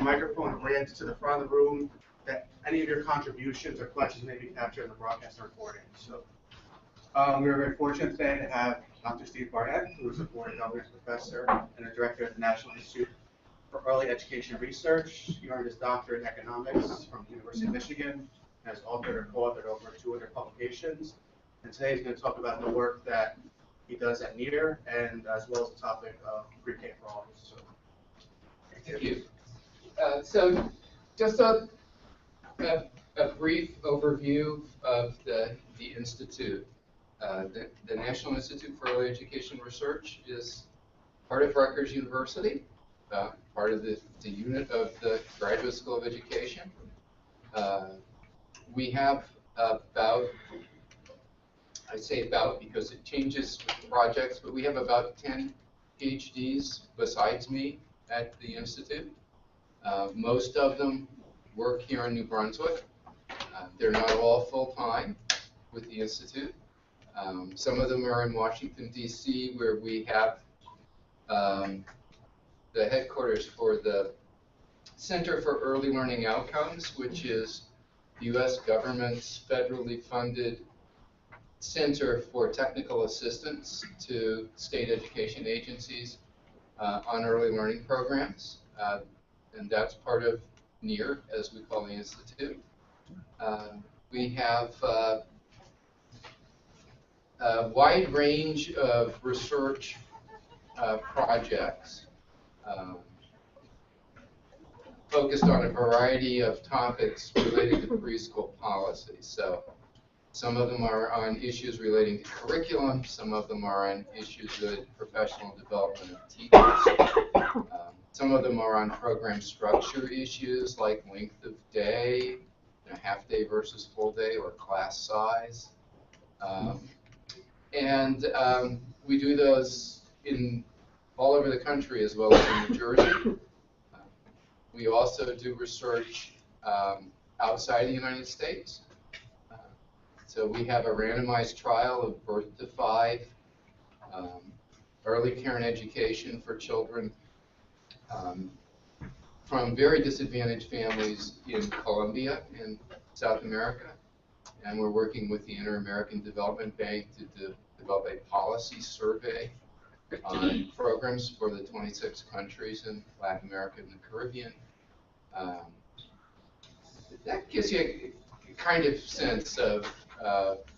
microphone oriented to the front of the room, that any of your contributions or questions may be captured in the broadcast and recording. So we're very fortunate today to have Dr. Steve Barnett, who is a board governance professor and a director at the National Institute for Early Education Research. He earned his doctorate in economics from the University of Michigan, has authored or co-authored over 200 publications. And today he's going to talk about the work that he does at NEAR, and as well as the topic of pre-K for all. So, thank you. So just a brief overview of the Institute. The National Institute for Early Education Research is part of Rutgers University, part of the unit of the Graduate School of Education. We have about, I say about because it changes with projects, but we have about 10 PhDs besides me at the Institute. Most of them work here in New Brunswick. They're not all full-time with the Institute. Some of them are in Washington, D.C., where we have the headquarters for the Center for Early Learning Outcomes, which is the U.S. government's federally funded Center for Technical Assistance to state education agencies on early learning programs. And that's part of NEAR, as we call the Institute. We have a wide range of research projects focused on a variety of topics related to preschool policy. So some of them are on issues relating to curriculum, some of them are on issues with professional development of teachers. Some of them are on program structure issues like length of day, half day versus full day, or class size. We do those in all over the country as well as in New Jersey. We also do research outside the United States. So we have a randomized trial of birth to 5, early care and education for children from very disadvantaged families in Colombia in South America. And we're working with the Inter-American Development Bank to develop a policy survey on programs for the 26 countries in Latin America and the Caribbean. That gives you a kind of sense of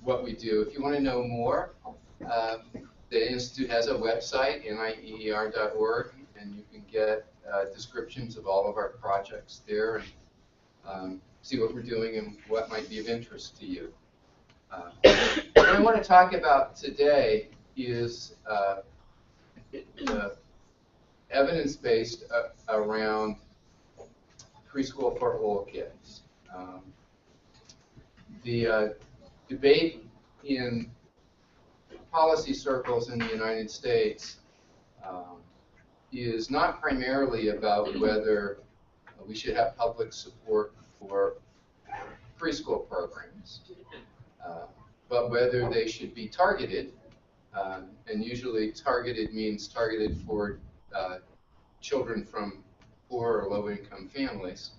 what we do. If you want to know more, the Institute has a website, nieer.org, and you can get descriptions of all of our projects there and see what we're doing and what might be of interest to you. What I want to talk about today is evidence-based around preschool for all kids. The debate in policy circles in the United States is not primarily about whether we should have public support for preschool programs, but whether they should be targeted, and usually targeted means targeted for children from poor or low-income families,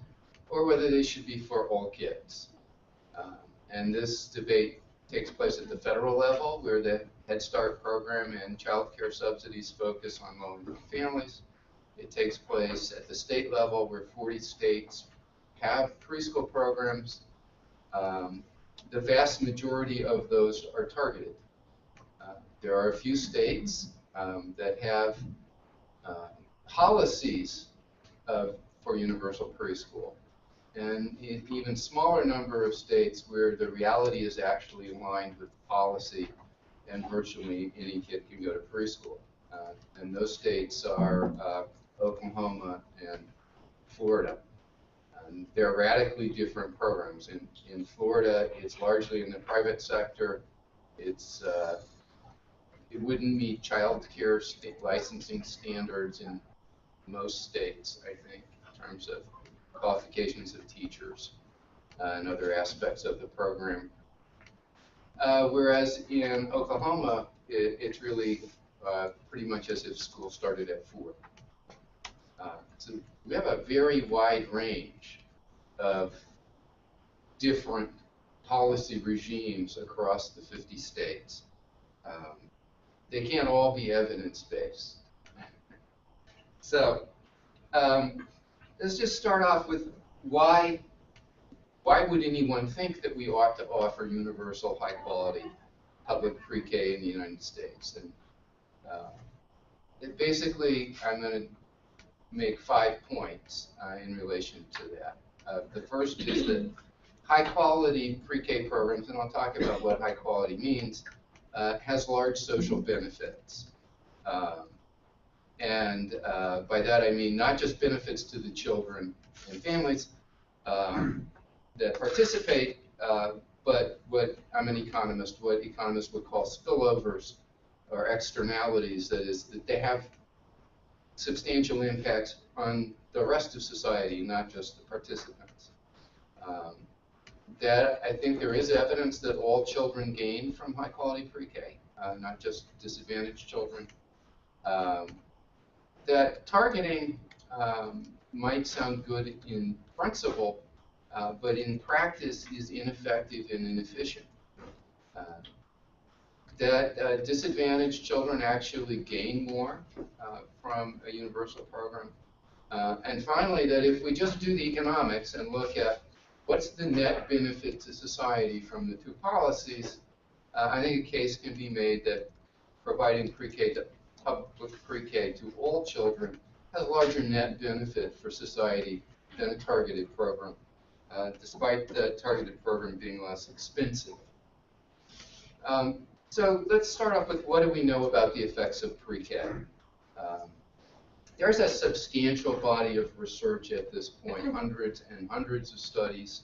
or whether they should be for all kids. And this debate takes place at the federal level, where the Head Start program and child care subsidies focus on low-income families. It takes place at the state level, where 40 states have preschool programs. The vast majority of those are targeted. There are a few states that have policies for universal preschool, and an even smaller number of states where the reality is actually aligned with policy and virtually any kid can go to preschool. And those states are Oklahoma and Florida. They're radically different programs. In Florida, it's largely in the private sector. It wouldn't meet child care licensing standards in most states, I think, in terms of qualifications of teachers and other aspects of the program. Whereas in Oklahoma, it's really pretty much as if school started at 4. So we have a very wide range of different policy regimes across the 50 states. They can't all be evidence-based. So let's just start off with why would anyone think that we ought to offer universal high-quality public pre-K in the United States? And basically, I'm going to make 5 points in relation to that. The first is that high-quality pre-K programs, and I'll talk about what high-quality means, has large social benefits. And by that I mean not just benefits to the children and families that participate, but what I'm an economist, what economists would call spillovers or externalities, that is, that they have substantial impacts on the rest of society, not just the participants. That I think there is evidence that all children gain from high quality pre-K, not just disadvantaged children. That targeting might sound good in principle, but in practice is ineffective and inefficient. That disadvantaged children actually gain more from a universal program. And finally, that if we just do the economics and look at what's the net benefit to society from the two policies, I think a case can be made that providing pre-K to public pre-K to all children has a larger net benefit for society than a targeted program, despite the targeted program being less expensive. So let's start off with what do we know about the effects of pre-K? There's a substantial body of research at this point, hundreds and hundreds of studies.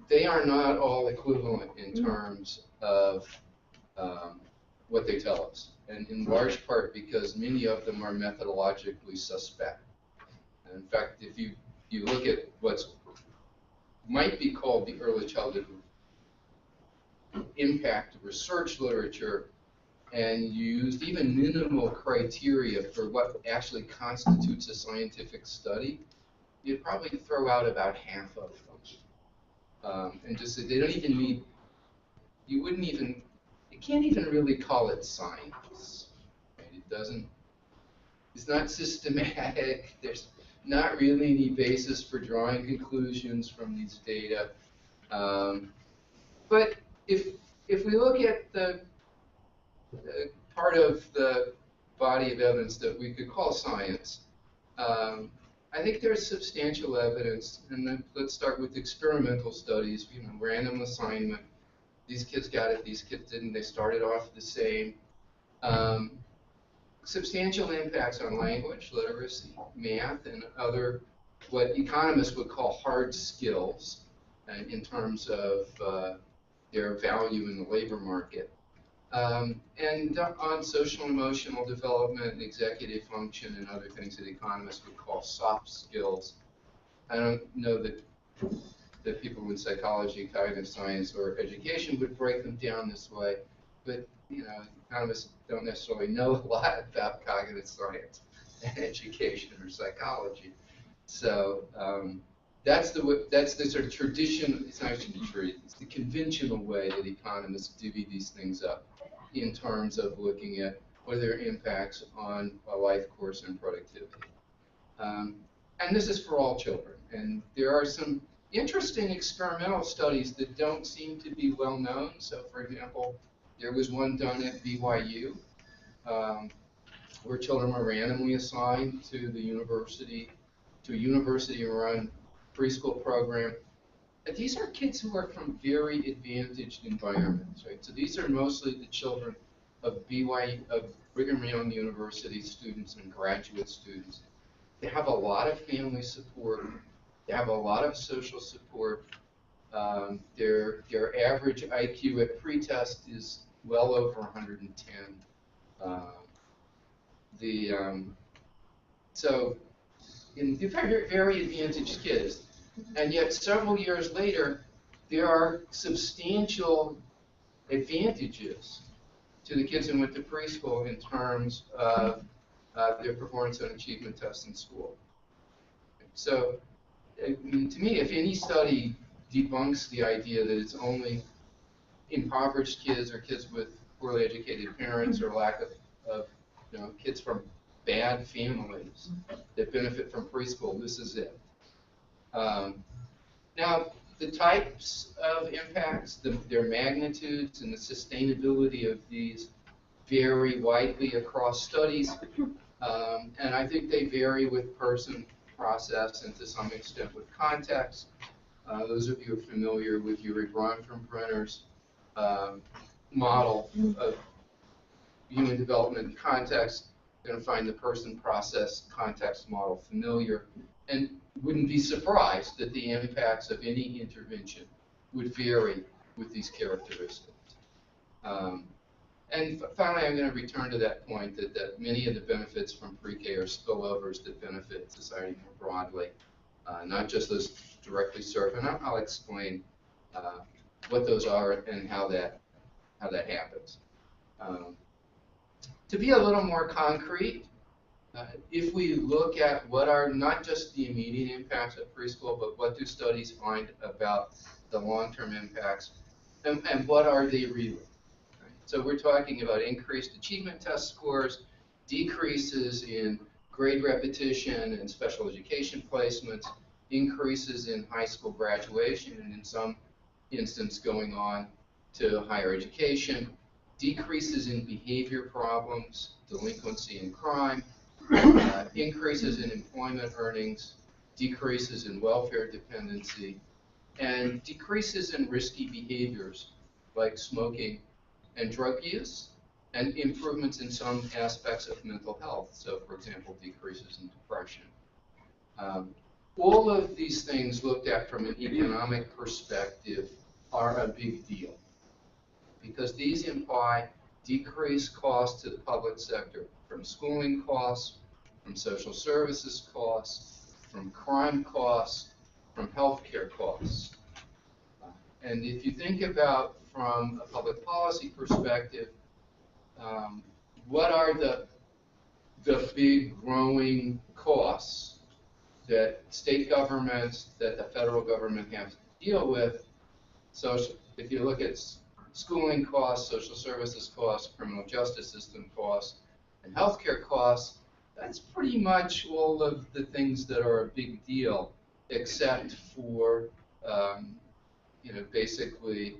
They are not all equivalent in terms of what they tell us, and in large part because many of them are methodologically suspect. And in fact, if you look at what's might be called the early childhood impact research literature, and you used even minimal criteria for what actually constitutes a scientific study, you'd probably throw out about half of them. And just say they don't even need, you can't even really call it science. Right? It's not systematic. There's not really any basis for drawing conclusions from these data. But if we look at the part of the body of evidence that we could call science, I think there's substantial evidence, and then let's start with experimental studies, random assignment. These kids got it, these kids didn't, they started off the same. Substantial impacts on language, literacy, math, and other, what economists would call hard skills in terms of their value in the labor market. And on social and emotional development, executive function, and other things that economists would call soft skills. I don't know that people in psychology, cognitive science, or education would break them down this way, but economists don't necessarily know a lot about cognitive science and education or psychology. So that's the sort of tradition. It's not actually true. It's the conventional way that economists divvy these things up in terms of looking at what are their impacts on a life course and productivity. And this is for all children. And there are some interesting experimental studies that don't seem to be well known. So, for example, there was one done at BYU where children were randomly assigned to a university-run preschool program. And these are kids who are from very advantaged environments, right? So these are mostly the children of BYU, of Brigham Young University students and graduate students. They have a lot of family support. They have a lot of social support. Their average IQ at pretest is well over 110. So they're very, very advantaged kids. And yet several years later, there are substantial advantages to the kids who went to preschool in terms of their performance on achievement tests in school. So, I mean, to me, if any study debunks the idea that it's only impoverished kids or kids with poorly educated parents or lack of kids from bad families that benefit from preschool, this is it. Now, the types of impacts, their magnitudes, and the sustainability of these vary widely across studies, and I think they vary with person, process, and to some extent with context. Those of you who are familiar with Brenner's model of human development and context, you're going to find the person, process, context model familiar, and wouldn't be surprised that the impacts of any intervention would vary with these characteristics. And finally, I'm going to return to that point that many of the benefits from pre-K are spillovers that benefit society more broadly, not just those directly served. And I'll explain what those are and how that happens. To be a little more concrete, if we look at what are not just the immediate impacts of preschool, but what do studies find about the long-term impacts, and what are they really? Right? So we're talking about increased achievement test scores, decreases in grade repetition and special education placements, increases in high school graduation, and in some instance going on to higher education, decreases in behavior problems, delinquency and crime, increases in employment earnings, decreases in welfare dependency, and decreases in risky behaviors like smoking and drug use, and improvements in some aspects of mental health. So, for example, decreases in depression. All of these things looked at from an economic perspective are a big deal, because these imply decreased costs to the public sector from schooling costs, from social services costs, from crime costs, from healthcare costs. And if you think about from a public policy perspective, what are the big growing costs that state governments, that the federal government have to deal with? So if you look at schooling costs, social services costs, criminal justice system costs, and healthcare costs, that's pretty much all of the things that are a big deal, except for basically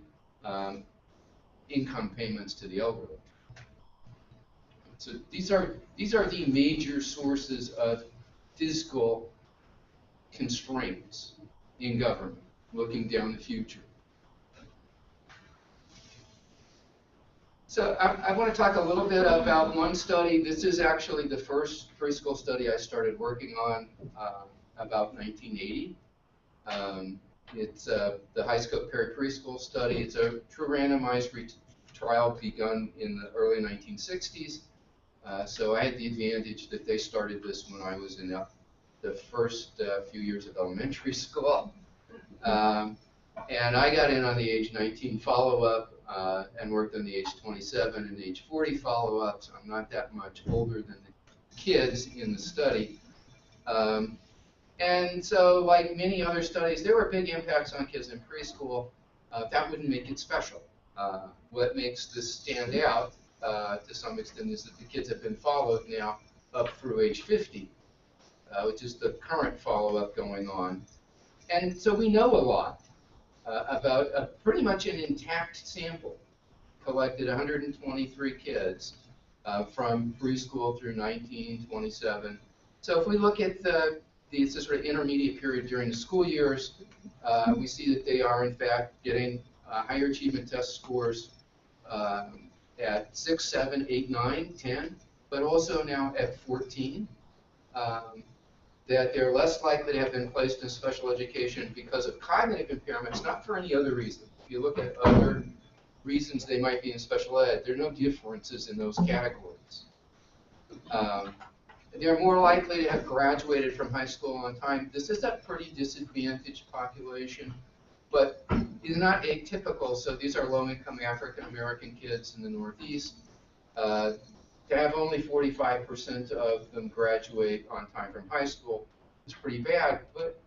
income payments to the elderly. So these are the major sources of fiscal constraints in government, looking down the future. So I want to talk a little bit about one study. This is actually the first preschool study I started working on about 1980. It's the high scope preschool study. It's a true randomized trial begun in the early 1960s. So I had the advantage that they started this when I was in the first few years of elementary school. And I got in on the age 19 follow-up and worked on the age 27 and age 40 follow-up, so I'm not that much older than the kids in the study. And so, like many other studies, there were big impacts on kids in preschool. That wouldn't make it special. What makes this stand out to some extent is that the kids have been followed now up through age 50, which is the current follow-up going on. And so we know a lot about pretty much an intact sample, collected 123 kids from preschool through 1927. So if we look at the sort of intermediate period during the school years, we see that they are in fact getting higher achievement test scores at 6, 7, 8, 9, 10, but also now at 14. That they're less likely to have been placed in special education because of cognitive impairments, not for any other reason. If you look at other reasons they might be in special ed, there are no differences in those categories. They're more likely to have graduated from high school on time. This is a pretty disadvantaged population, but is not atypical. So these are low-income African-American kids in the Northeast. To have only 45% of them graduate on time from high school is pretty bad, but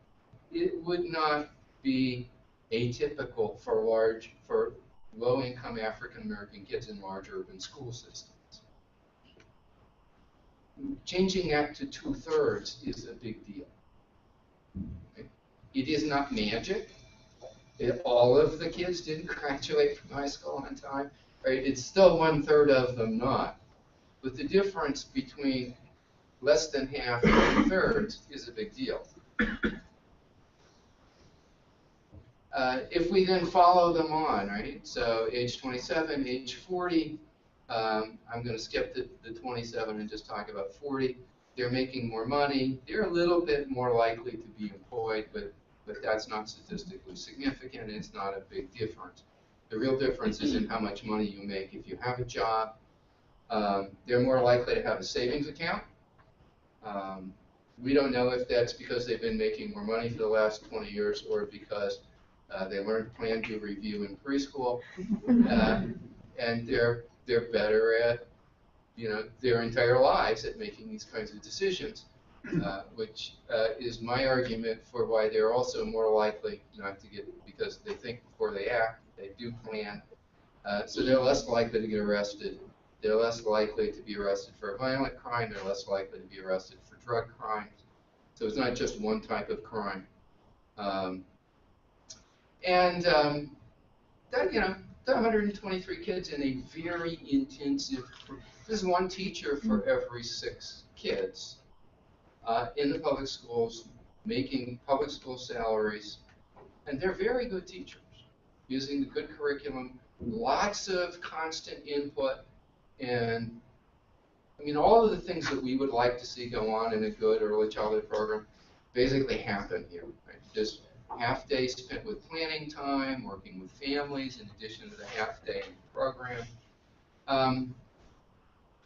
it would not be atypical for low-income African-American kids in large urban school systems. Changing that to 2/3 is a big deal. Okay? It is not magic. All of the kids didn't graduate from high school on time. Right? It's still 1/3 of them not. But the difference between less than half and 2/3 is a big deal. If we then follow them on, right? So age 27, age 40, I'm going to skip the 27 and just talk about 40. They're making more money. They're a little bit more likely to be employed, but that's not statistically significant. It's not a big difference. The real difference is in how much money you make if you have a job. They're more likely to have a savings account. We don't know if that's because they've been making more money for the last 20 years or because they learned plan, do, review in preschool, and they're better at, their entire lives at making these kinds of decisions, which is my argument for why they're also more likely not to get, because they think before they act, they do plan, so they're less likely to get arrested. They're less likely to be arrested for a violent crime. They're less likely to be arrested for drug crimes. So it's not just one type of crime. The 123 kids in a very intensive, this is one teacher for every 6 kids in the public schools, making public school salaries, and they're very good teachers, using the good curriculum, lots of constant input, and all of the things that we would like to see go on in a good early childhood program basically happen here. Right? Just half day spent with planning time, working with families, in addition to the half day in the program.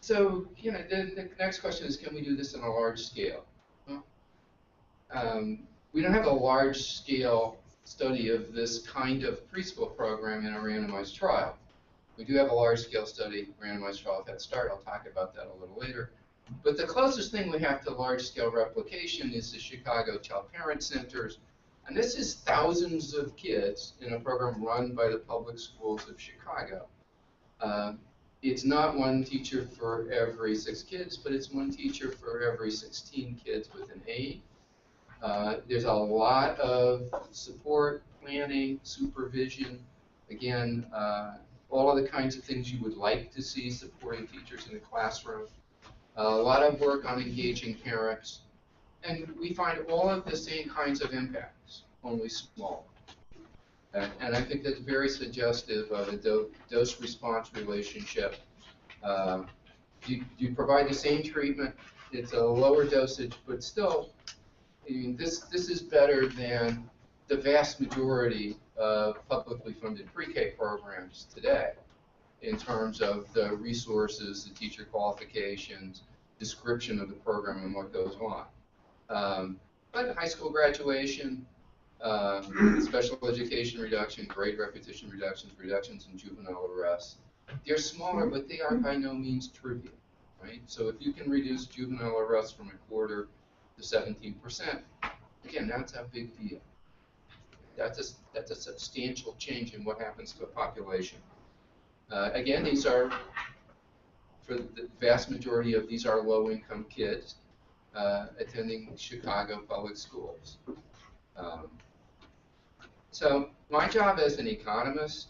So, the next question is, can we do this on a large scale? Well, we don't have a large scale study of this kind of preschool program in a randomized trial. We do have a large scale study, randomized trial of Head Start. I'll talk about that a little later. But the closest thing we have to large scale replication is the Chicago Child Parent Centers. And this is thousands of kids in a program run by the public schools of Chicago. It's not one teacher for every 6 kids, but it's one teacher for every 16 kids with an aide. There's a lot of support, planning, supervision. Again, all of the kinds of things you would like to see supporting teachers in the classroom. A lot of work on engaging parents. And we find all of the same kinds of impacts, only small. And I think that's very suggestive of a dose-response relationship. You provide the same treatment, it's a lower dosage, but still, this is better than the vast majority of publicly funded pre-K programs today in terms of the resources, the teacher qualifications, description of the program and what goes on. But high school graduation, special education reduction, grade repetition reductions, reductions in juvenile arrests, they're smaller, but they are by no means trivial, right? So if you can reduce juvenile arrests from 1/4 to 17%, again, that's a big deal. That's a substantial change in what happens to a population. Again, these are, for the vast majority of these are low-income kids attending Chicago public schools. So my job as an economist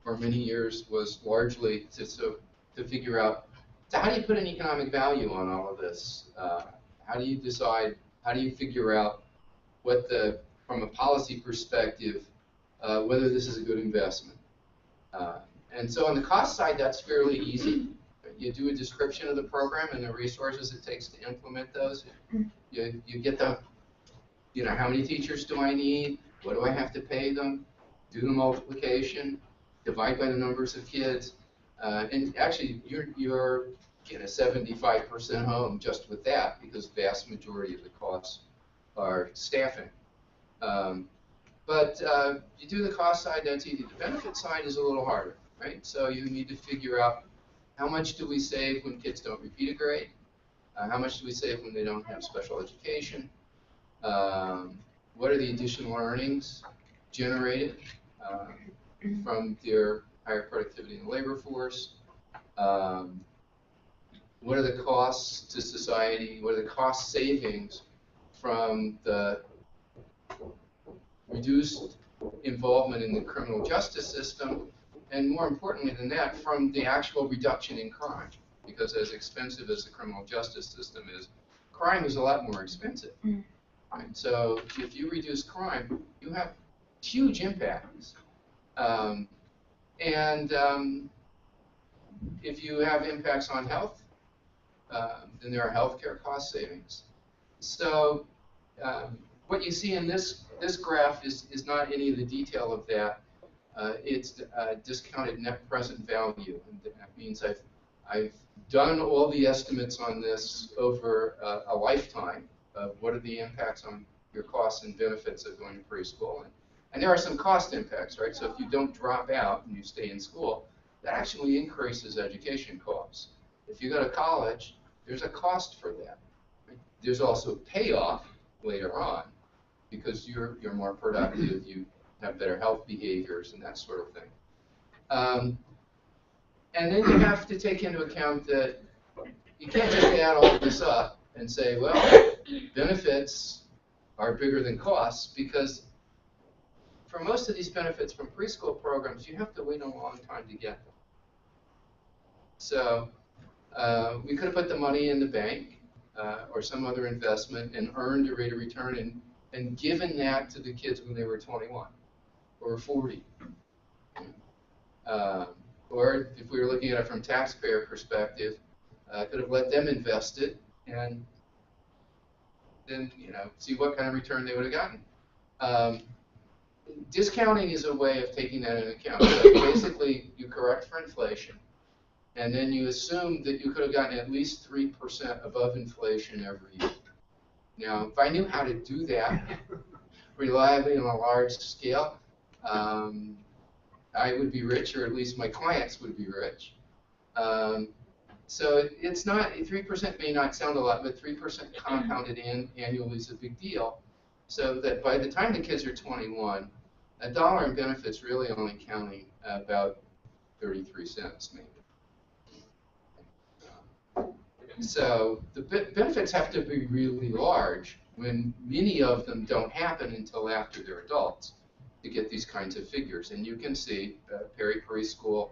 for many years was largely to figure out, so how do you put an economic value on all of this? How do you decide, how do you figure out what from a policy perspective, whether this is a good investment? And so on the cost side, that's fairly easy. You do a description of the program and the resources it takes to implement those. You get the, how many teachers do I need? What do I have to pay them? Do the multiplication, divide by the numbers of kids, and actually you're 75% home just with that, because the vast majority of the costs are staffing. But you do the cost side, that's easy. The benefit side is a little harder, right? So you need to figure out How much do we save when kids don't repeat a grade? How much do we save when they don't have special education? What are the additional earnings generated from their higher productivity in the labor force? What are the costs to society? What are the cost savings from the reduced involvement in the criminal justice system? And more importantly than that, from the actual reduction in crime. Because as expensive as the criminal justice system is, crime is a lot more expensive. Right? So if you reduce crime, you have huge impacts. If you have impacts on health, then there are healthcare cost savings. So what you see in this graph is not any of the detail of that. It's discounted net present value, and that means I've done all the estimates on this over a lifetime of what are the impacts on your costs and benefits of going to preschool. And there are some cost impacts, right? So if you don't drop out and you stay in school, that actually increases education costs. If you go to college, there's a cost for that. Right? There's also payoff later on because you're more productive, you have better health behaviors and that sort of thing. And then you have to take into account that you can't just add all this up and say, well, benefits are bigger than costs, because for most of these benefits from preschool programs, you have to wait a long time to get them. So we could have put the money in the bank or some other investment and earned a rate of return and given that to the kids when they were 21 or 40. Or if we were looking at it from taxpayer perspective, could have let them invest it and then see what kind of return they would have gotten. Discounting is a way of taking that into account. So basically, you correct for inflation, and then you assume that you could have gotten at least 3% above inflation every year. Now, if I knew how to do that reliably on a large scale, I would be rich, or at least my clients would be rich. So it's not, 3% may not sound a lot, but 3% compounded annually is a big deal. So that by the time the kids are 21, $1 in benefits really only counting about 33 cents maybe. So the benefits have to be really large when many of them don't happen until after they're adults to get these kinds of figures. And you can see Preschool,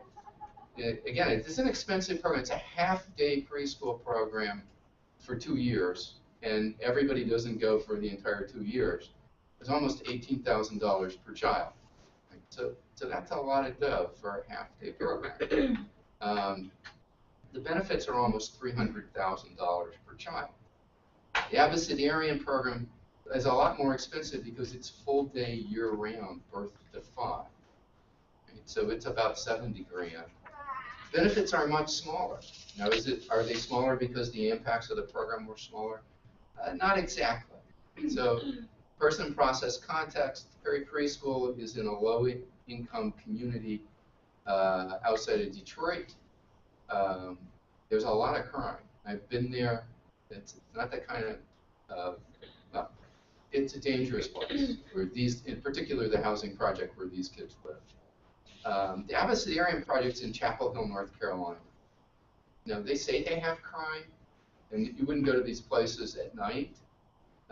again, it's an expensive program. It's a half-day preschool program for 2 years, and everybody doesn't go for the entire 2 years. It's almost $18,000 per child. So that's a lot of dough for a half-day program. The benefits are almost $300,000 per child. The abecedarian program is a lot more expensive because it's full day year-round, birth to 5. Right? So it's about $70 grand. Benefits are much smaller. Now, are they smaller because the impacts of the program were smaller? Not exactly. So, person, process, context. Preschool is in a low-income community outside of Detroit. There's a lot of crime. I've been there. It's not that kind of, well, it's a dangerous place where these, in particular the housing project where these kids live. The abecedarian project's in Chapel Hill, North Carolina. Now, they say they have crime, and you wouldn't go to these places at night.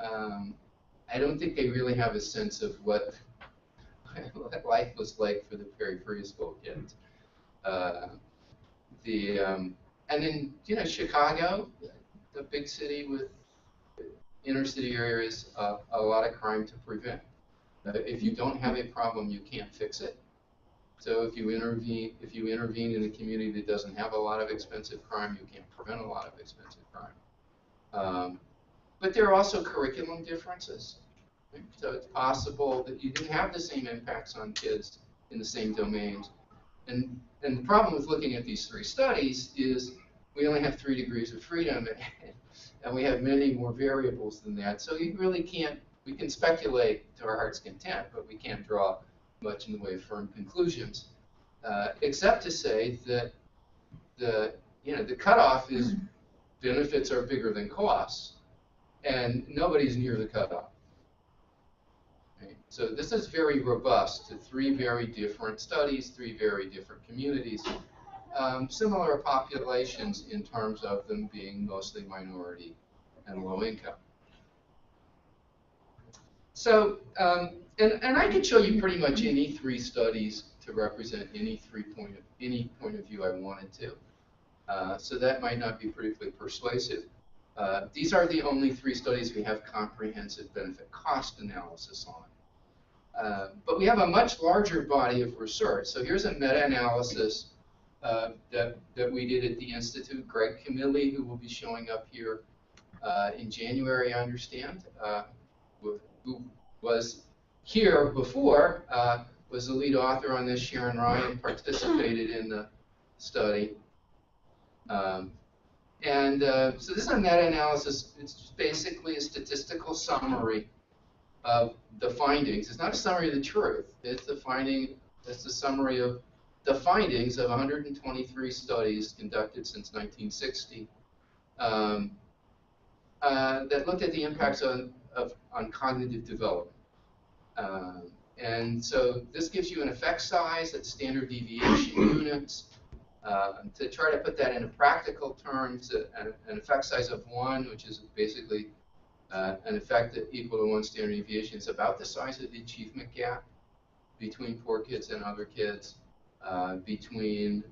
I don't think they really have a sense of what life was like for the preschool kids. And then, Chicago, the big city with inner city areas, a lot of crime to prevent. If you don't have a problem, you can't fix it. So if you intervene in a community that doesn't have a lot of expensive crime, you can't prevent a lot of expensive crime. But there are also curriculum differences. Right? So it's possible that you didn't have the same impacts on kids in the same domains. And the problem with looking at these 3 studies is we only have 3 degrees of freedom, and we have many more variables than that. So you really can't, we can speculate to our heart's content, but we can't draw much in the way of firm conclusions, except to say that the the cutoff is benefits are bigger than costs, and nobody's near the cutoff. Right? So this is very robust to 3 very different studies, 3 very different communities, similar populations in terms of them being mostly minority and low income. So, and I could show you pretty much any 3 studies to represent any point of view I wanted to. So that might not be particularly persuasive. These are the only 3 studies we have comprehensive benefit cost analysis on. But we have a much larger body of research. So here's a meta-analysis that we did at the Institute. Greg Camilli, who will be showing up here in January, I understand, who was here before, was the lead author on this. Sharon Ryan participated in the study. So this is a meta-analysis. It's just basically a statistical summary of the findings. It's not a summary of the truth. It's the summary of the findings of 123 studies conducted since 1960 that looked at the impacts on cognitive development. And so this gives you an effect size, that's standard deviation units. To try to put that into practical terms, an effect size of 1, which is basically an effect equal to 1 standard deviation, is about the size of the achievement gap between poor kids and other kids, between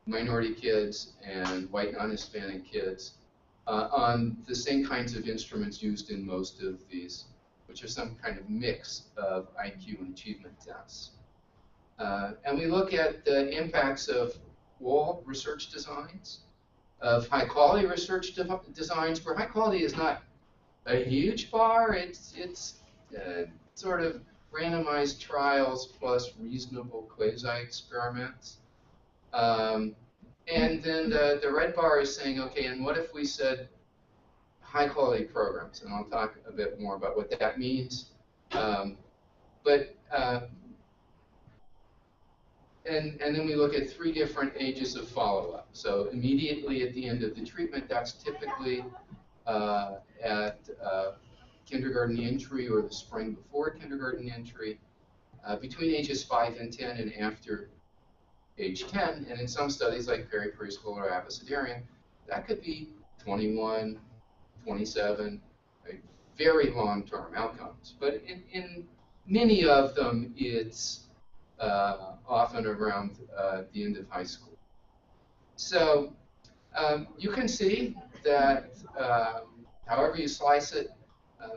minority kids and white non-Hispanic kids, on the same kinds of instruments used in most of these, which are some kind of mix of IQ and achievement tests. And we look at the impacts of all research designs, of high-quality research designs, where high quality is not a huge bar. It's sort of randomized trials plus reasonable quasi-experiments. And then the red bar is saying, okay, and what if we said high-quality programs? And I'll talk a bit more about what that means. And then we look at 3 different ages of follow-up. So immediately at the end of the treatment, that's typically at kindergarten entry or the spring before kindergarten entry, between ages 5 and 10 and after age 10. And in some studies like Preschool or Arent, that could be 21, 27, right? Very long-term outcomes. But in many of them, it's often around the end of high school. So you can see that however you slice it,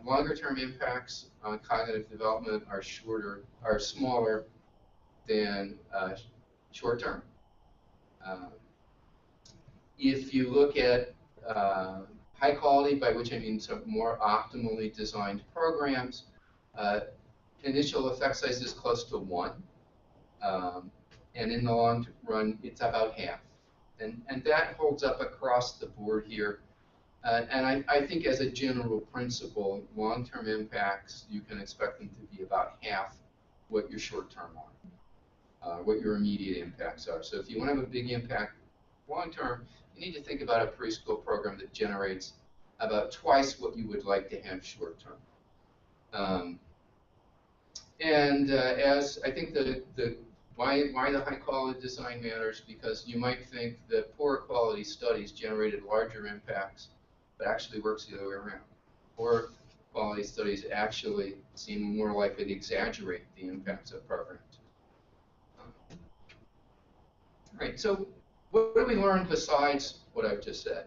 longer-term impacts on cognitive development are smaller than short-term. If you look at high quality, by which I mean some more optimally designed programs, initial effect size is close to 1. And in the long run, it's about half. And that holds up across the board here. And I think as a general principle, long-term impacts, you can expect them to be about half what your short-term are, what your immediate impacts are. So if you want to have a big impact long-term, you need to think about a preschool program that generates about twice what you would like to have short-term. As I think why the high quality design matters, because you might think that poor quality studies generated larger impacts, but actually works the other way around. Poor quality studies actually seem more likely to exaggerate the impacts of programs. All right, so what do we learn besides what I've just said?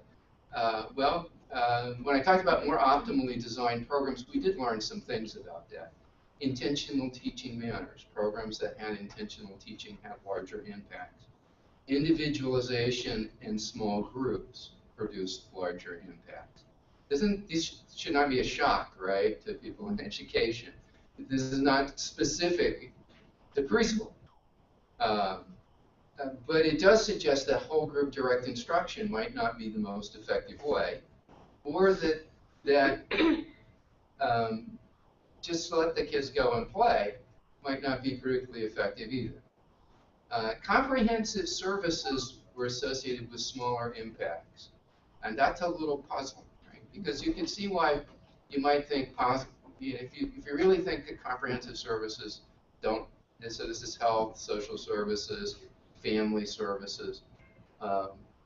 When I talked about more optimally designed programs, we did learn some things about that. Intentional teaching matters. Programs that had intentional teaching have larger impact. Individualization in small groups produce larger impact. This should not be a shock, right, to people in education. This is not specific to preschool. But it does suggest that whole group direct instruction might not be the most effective way, or that just let the kids go and play might not be particularly effective either. Comprehensive services were associated with smaller impacts. And that's a little puzzling, right? Because you can see why you might think, if you really think that comprehensive services don't, and so this is health, social services, family services,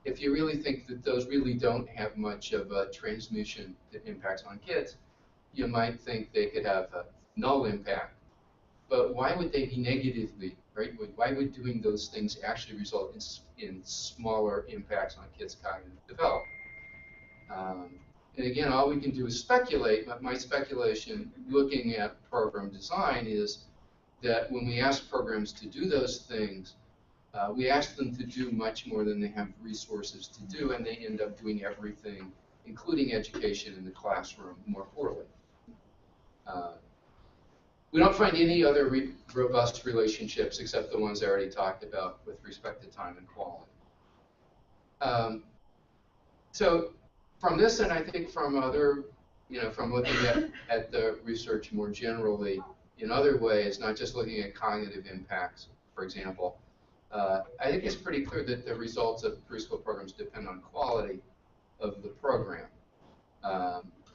if you really think that those really don't have much of a transmission that impacts on kids, you might think they could have a null impact. But why would they be negatively, right? Why would doing those things actually result in smaller impacts on kids' cognitive development? And again, all we can do is speculate, but my speculation looking at program design is that when we ask programs to do those things, we ask them to do much more than they have resources to do, and they end up doing everything, including education in the classroom, more poorly. We don't find any other robust relationships except the ones I already talked about with respect to time and quality. So from this, and I think from other, from looking at the research more generally in other ways, not just looking at cognitive impacts, for example, I think it's pretty clear that the results of preschool programs depend on quality of the program.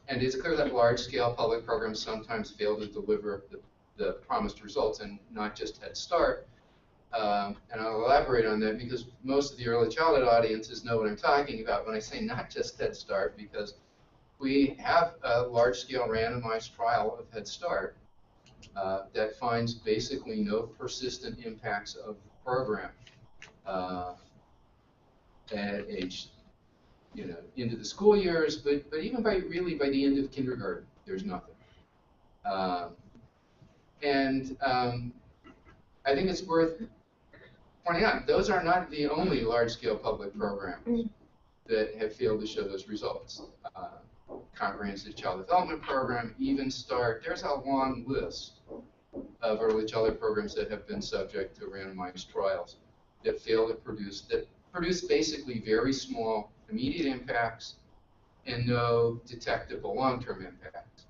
And it's clear that large-scale public programs sometimes fail to deliver the promised results, and not just Head Start. And I'll elaborate on that because most of the early childhood audiences know what I'm talking about when I say not just Head Start, because we have a large-scale randomized trial of Head Start that finds basically no persistent impacts of the program at age, into the school years, but even by the end of kindergarten, there's nothing. I think it's worth pointing out, those are not the only large-scale public programs that have failed to show those results. Comprehensive Child Development Program, Even Start, there's a long list of early childhood programs that have been subject to randomized trials that fail to produce basically very small immediate impacts and no detectable long-term impacts.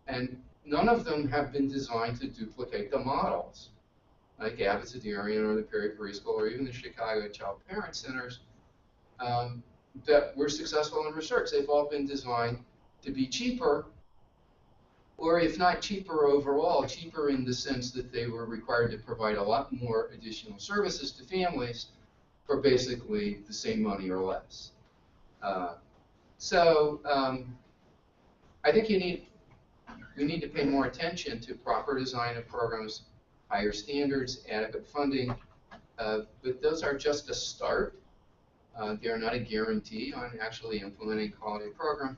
And none of them have been designed to duplicate the models, like Abbott's at the Arent or the Preschool or even the Chicago Child Parent Centers that were successful in research. They've all been designed to be cheaper, or if not cheaper overall, cheaper in the sense that they were required to provide a lot more additional services to families for basically the same money or less. I think we need to pay more attention to proper design of programs, higher standards, adequate funding, but those are just a start. They are not a guarantee on actually implementing quality program.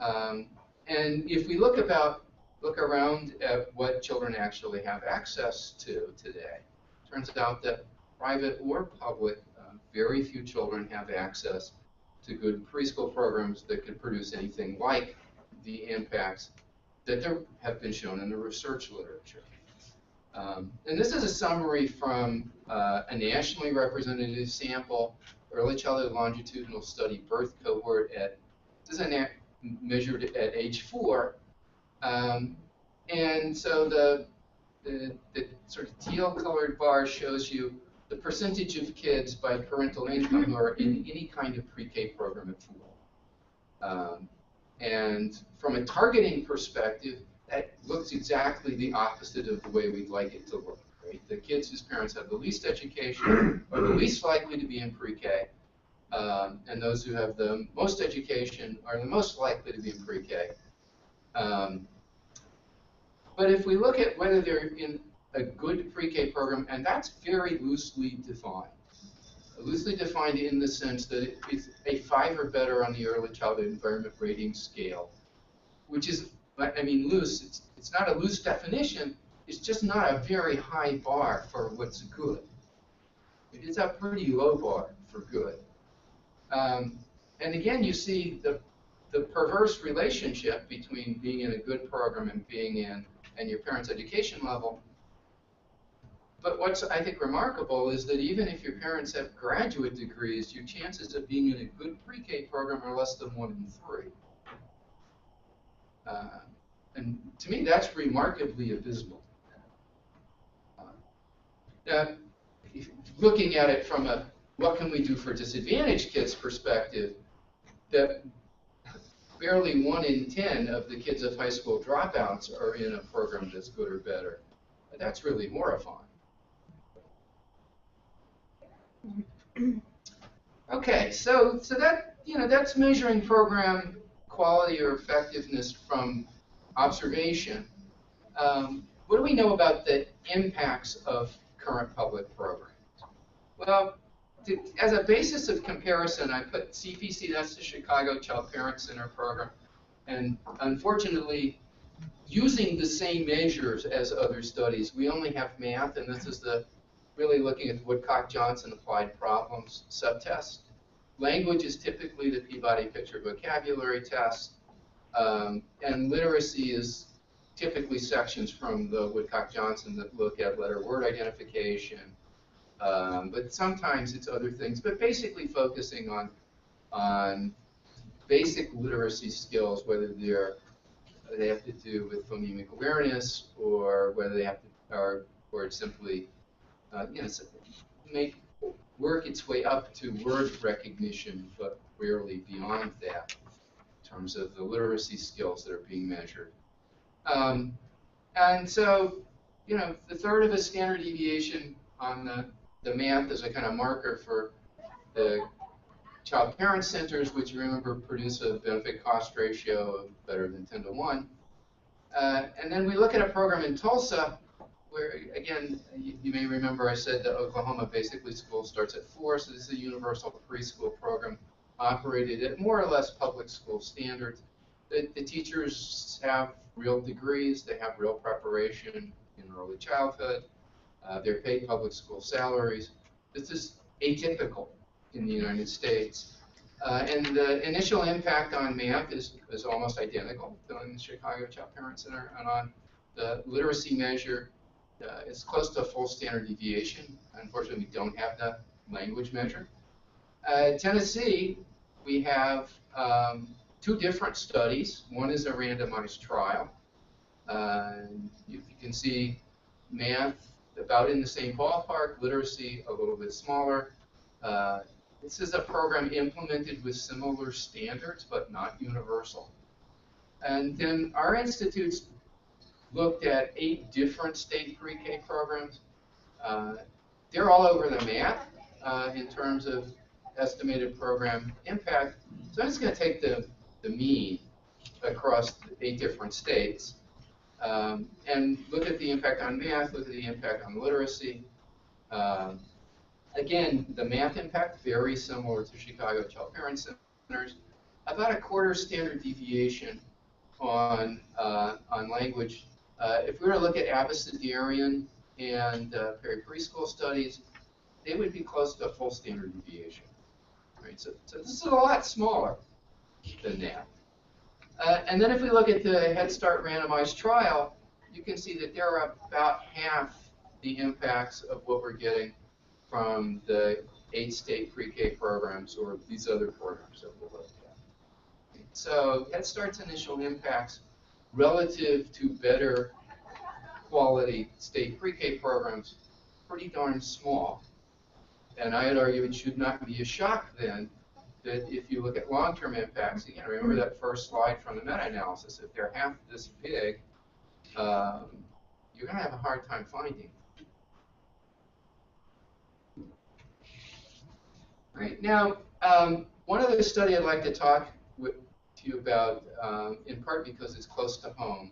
And if we look around at what children actually have access to today, it turns out that private or public, very few children have access to good preschool programs that could produce anything like the impacts that have been shown in the research literature. And this is a summary from a nationally representative sample, early childhood longitudinal study birth cohort this is measured at age 4. And so the sort of teal colored bar shows you the percentage of kids by parental income who are in any kind of pre-K program at 4. And from a targeting perspective, that looks exactly the opposite of the way we'd like it to look. Right? The kids whose parents have the least education are the least likely to be in pre-K, and those who have the most education are the most likely to be in pre-K. But if we look at whether they're in a good pre-K program, and that's very loosely defined. Loosely defined in the sense that it's a 5 or better on the early childhood environment rating scale, which is, I mean, loose. It's not a loose definition. It's just not a very high bar for what's good. It's a pretty low bar for good. And again, you see the perverse relationship between being in a good program and your parents' education level. But what's, I think, remarkable is that even if your parents have graduate degrees, your chances of being in a good pre-K program are less than 1 in 3. And to me, that's remarkably abysmal. Now, looking at it from a what can we do for disadvantaged kids perspective, that barely 1 in 10 of the kids of high school dropouts are in a program that's good or better. That's really horrifying. Okay, so that, that's measuring program quality or effectiveness from observation. What do we know about the impacts of current public programs? Well, as a basis of comparison, I put CPC, that's the Chicago Child Parent Center program, and unfortunately, using the same measures as other studies, we only have math, and this is really looking at the Woodcock-Johnson applied problems subtest. Language is typically the Peabody picture vocabulary test, and literacy is typically sections from the Woodcock-Johnson that look at letter-word identification, but sometimes it's other things, but basically focusing on basic literacy skills, whether they have to do with phonemic awareness, or whether they have to, or it's simply, work its way up to word recognition, but rarely beyond that, in terms of the literacy skills that are being measured. And so, the third of a standard deviation on the math is a kind of marker for the child parent centers, which you remember produce a benefit cost ratio of better than 10 to 1. And then we look at a program in Tulsa where, again, you may remember I said that Oklahoma basically school starts at 4, so this is a Universal Preschool program operated at more or less public school standards. The teachers have real degrees, they have real preparation in early childhood, they're paid public school salaries. This is atypical in the United States. And the initial impact on math is almost identical to in the Chicago Child Parent Center, and on the literacy measure, it's close to a full standard deviation. Unfortunately, we don't have the language measure. Tennessee, we have 2 different studies. One is a randomized trial. You can see math about in the same ballpark, literacy a little bit smaller. This is a program implemented with similar standards, but not universal. And then our institutes looked at 8 different state pre-K programs. They're all over the map in terms of estimated program impact. So I'm just going to take the mean across 8 different states and look at the impact on math, look at the impact on literacy. Again, the math impact very similar to Chicago Child Parent Centers. About a quarter standard deviation on language. If we were to look at Abecedarian and preschool studies, they would be close to a full standard deviation. Right? So this is a lot smaller than that. And then if we look at the Head Start randomized trial, you can see that there are about half the impacts of what we're getting from the 8 state pre-K programs or these other programs that we'll look at. So Head Start's initial impacts relative to better quality state pre-K programs, pretty darn small. And I'd argue it should not be a shock then that if you look at long-term impacts, again, remember that first slide from the meta-analysis, if they're half this big, you're going to have a hard time finding. Right. Now, one other study I'd like to talk to you about, in part because it's close to home.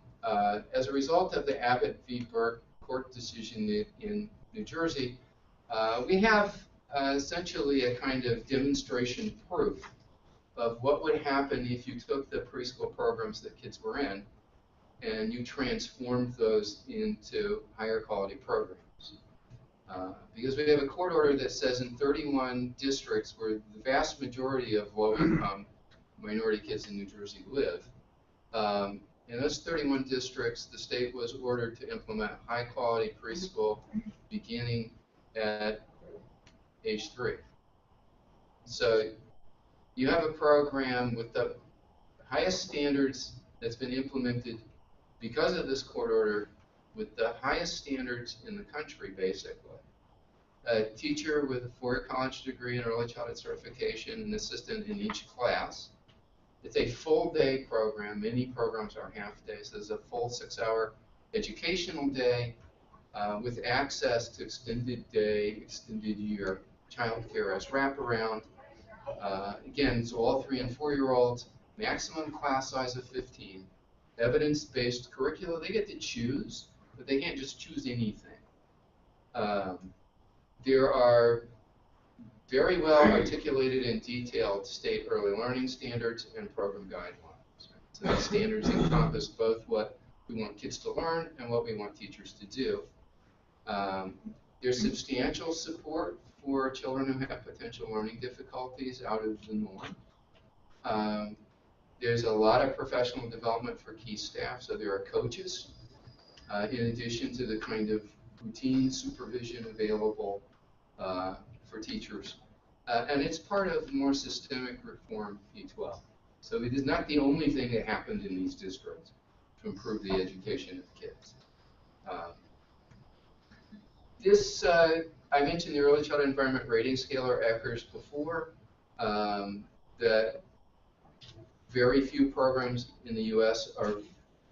As a result of the Abbott v. Burke court decision in New Jersey, we have essentially a kind of demonstration proof of what would happen if you took the preschool programs that kids were in and you transformed those into higher quality programs. Because we have a court order that says in 31 districts where the vast majority of low-income minority kids in New Jersey live, in those 31 districts, the state was ordered to implement high-quality preschool beginning at age 3. So you have a program with the highest standards that's been implemented because of this court order, with the highest standards in the country, basically. a teacher with a four-year college degree and early childhood certification, an assistant in each class. It's a full day program. Many programs are half days. So there's a full 6-hour educational day with access to extended day, extended year childcare as wraparound. Again, so all 3- and 4-year-olds, maximum class size of 15, evidence-based curricula. They get to choose, but they can't just choose anything. There are very well articulated and detailed state early learning standards and program guidelines. Right? So the standards encompass both what we want kids to learn and what we want teachers to do. There's substantial support for children who have potential learning difficulties out of the norm. There's a lot of professional development for key staff, so there are coaches, in addition to the kind of routine supervision available for teachers. And it's part of more systemic reform P12. So it is not the only thing that happened in these districts to improve the education of kids. I mentioned the Early Childhood Environment Rating Scale, or ECHRS, before. That very few programs in the U.S.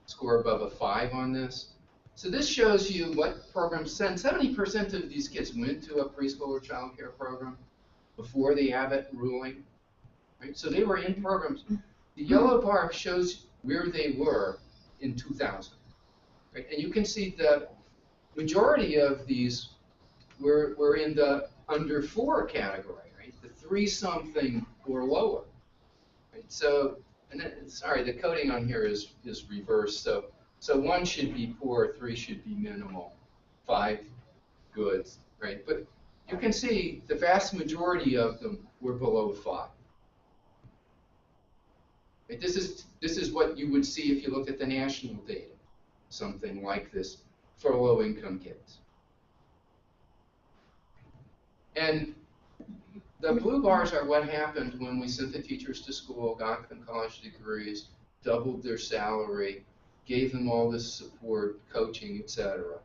score above a 5 on this. So this shows you what programs send. 70% of these kids went to a preschool or child care program before the Abbott ruling. Right? So they were in programs. The yellow bar shows where they were in 2000. Right? And you can see the majority of these were in the under 4 category, right? The 3-something or lower. Right? So, and then, sorry, the coding on here is reversed. So 1 should be poor, 3 should be minimal, 5 good, right? But you can see the vast majority of them were below 5. Right? This is what you would see if you looked at the national data, something like this for low-income kids. And the blue bars are what happened when we sent the teachers to school, got them college degrees, doubled their salary, gave them all this support, coaching, etc.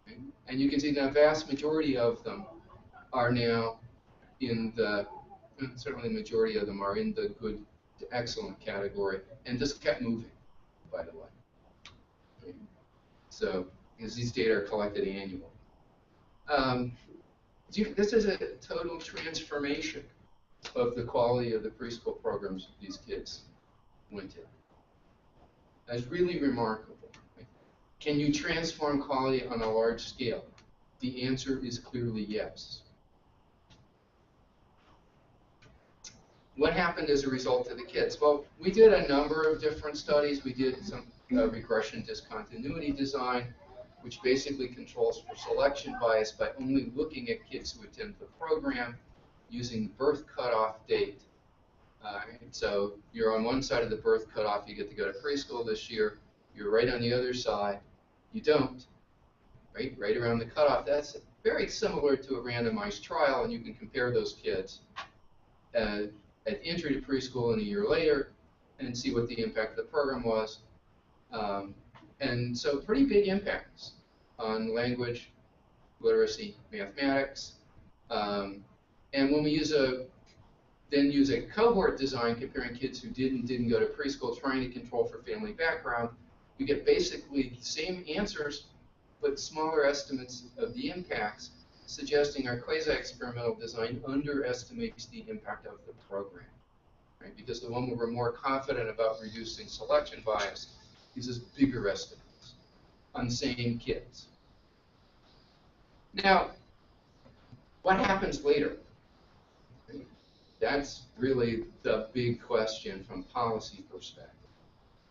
Okay? And you can see the vast majority of them are now in the, certainly the majority of them are in the good to excellent category, and this kept moving, by the way. Okay? So, because these data are collected annually. This is a total transformation of the quality of the preschool programs these kids went to. That's really remarkable. Right? Can you transform quality on a large scale? The answer is clearly yes. What happened as a result to the kids? Well, we did a number of different studies. We did some regression discontinuity design, which basically controls for selection bias by only looking at kids who attend the program using the birth cutoff date. So you're on one side of the birth cutoff, you get to go to preschool this year. You're right on the other side, you don't. Right around the cutoff. That's very similar to a randomized trial, and you can compare those kids at entry to preschool and a year later and see what the impact of the program was. And so pretty big impacts on language, literacy, mathematics. And when we use a cohort design comparing kids who didn't go to preschool, trying to control for family background, we get basically the same answers, but smaller estimates of the impacts, suggesting our quasi-experimental design underestimates the impact of the program. Right? Because the one where we're more confident about reducing selection bias uses bigger estimates on the same kids. Now, what happens later? That's really the big question from policy perspective.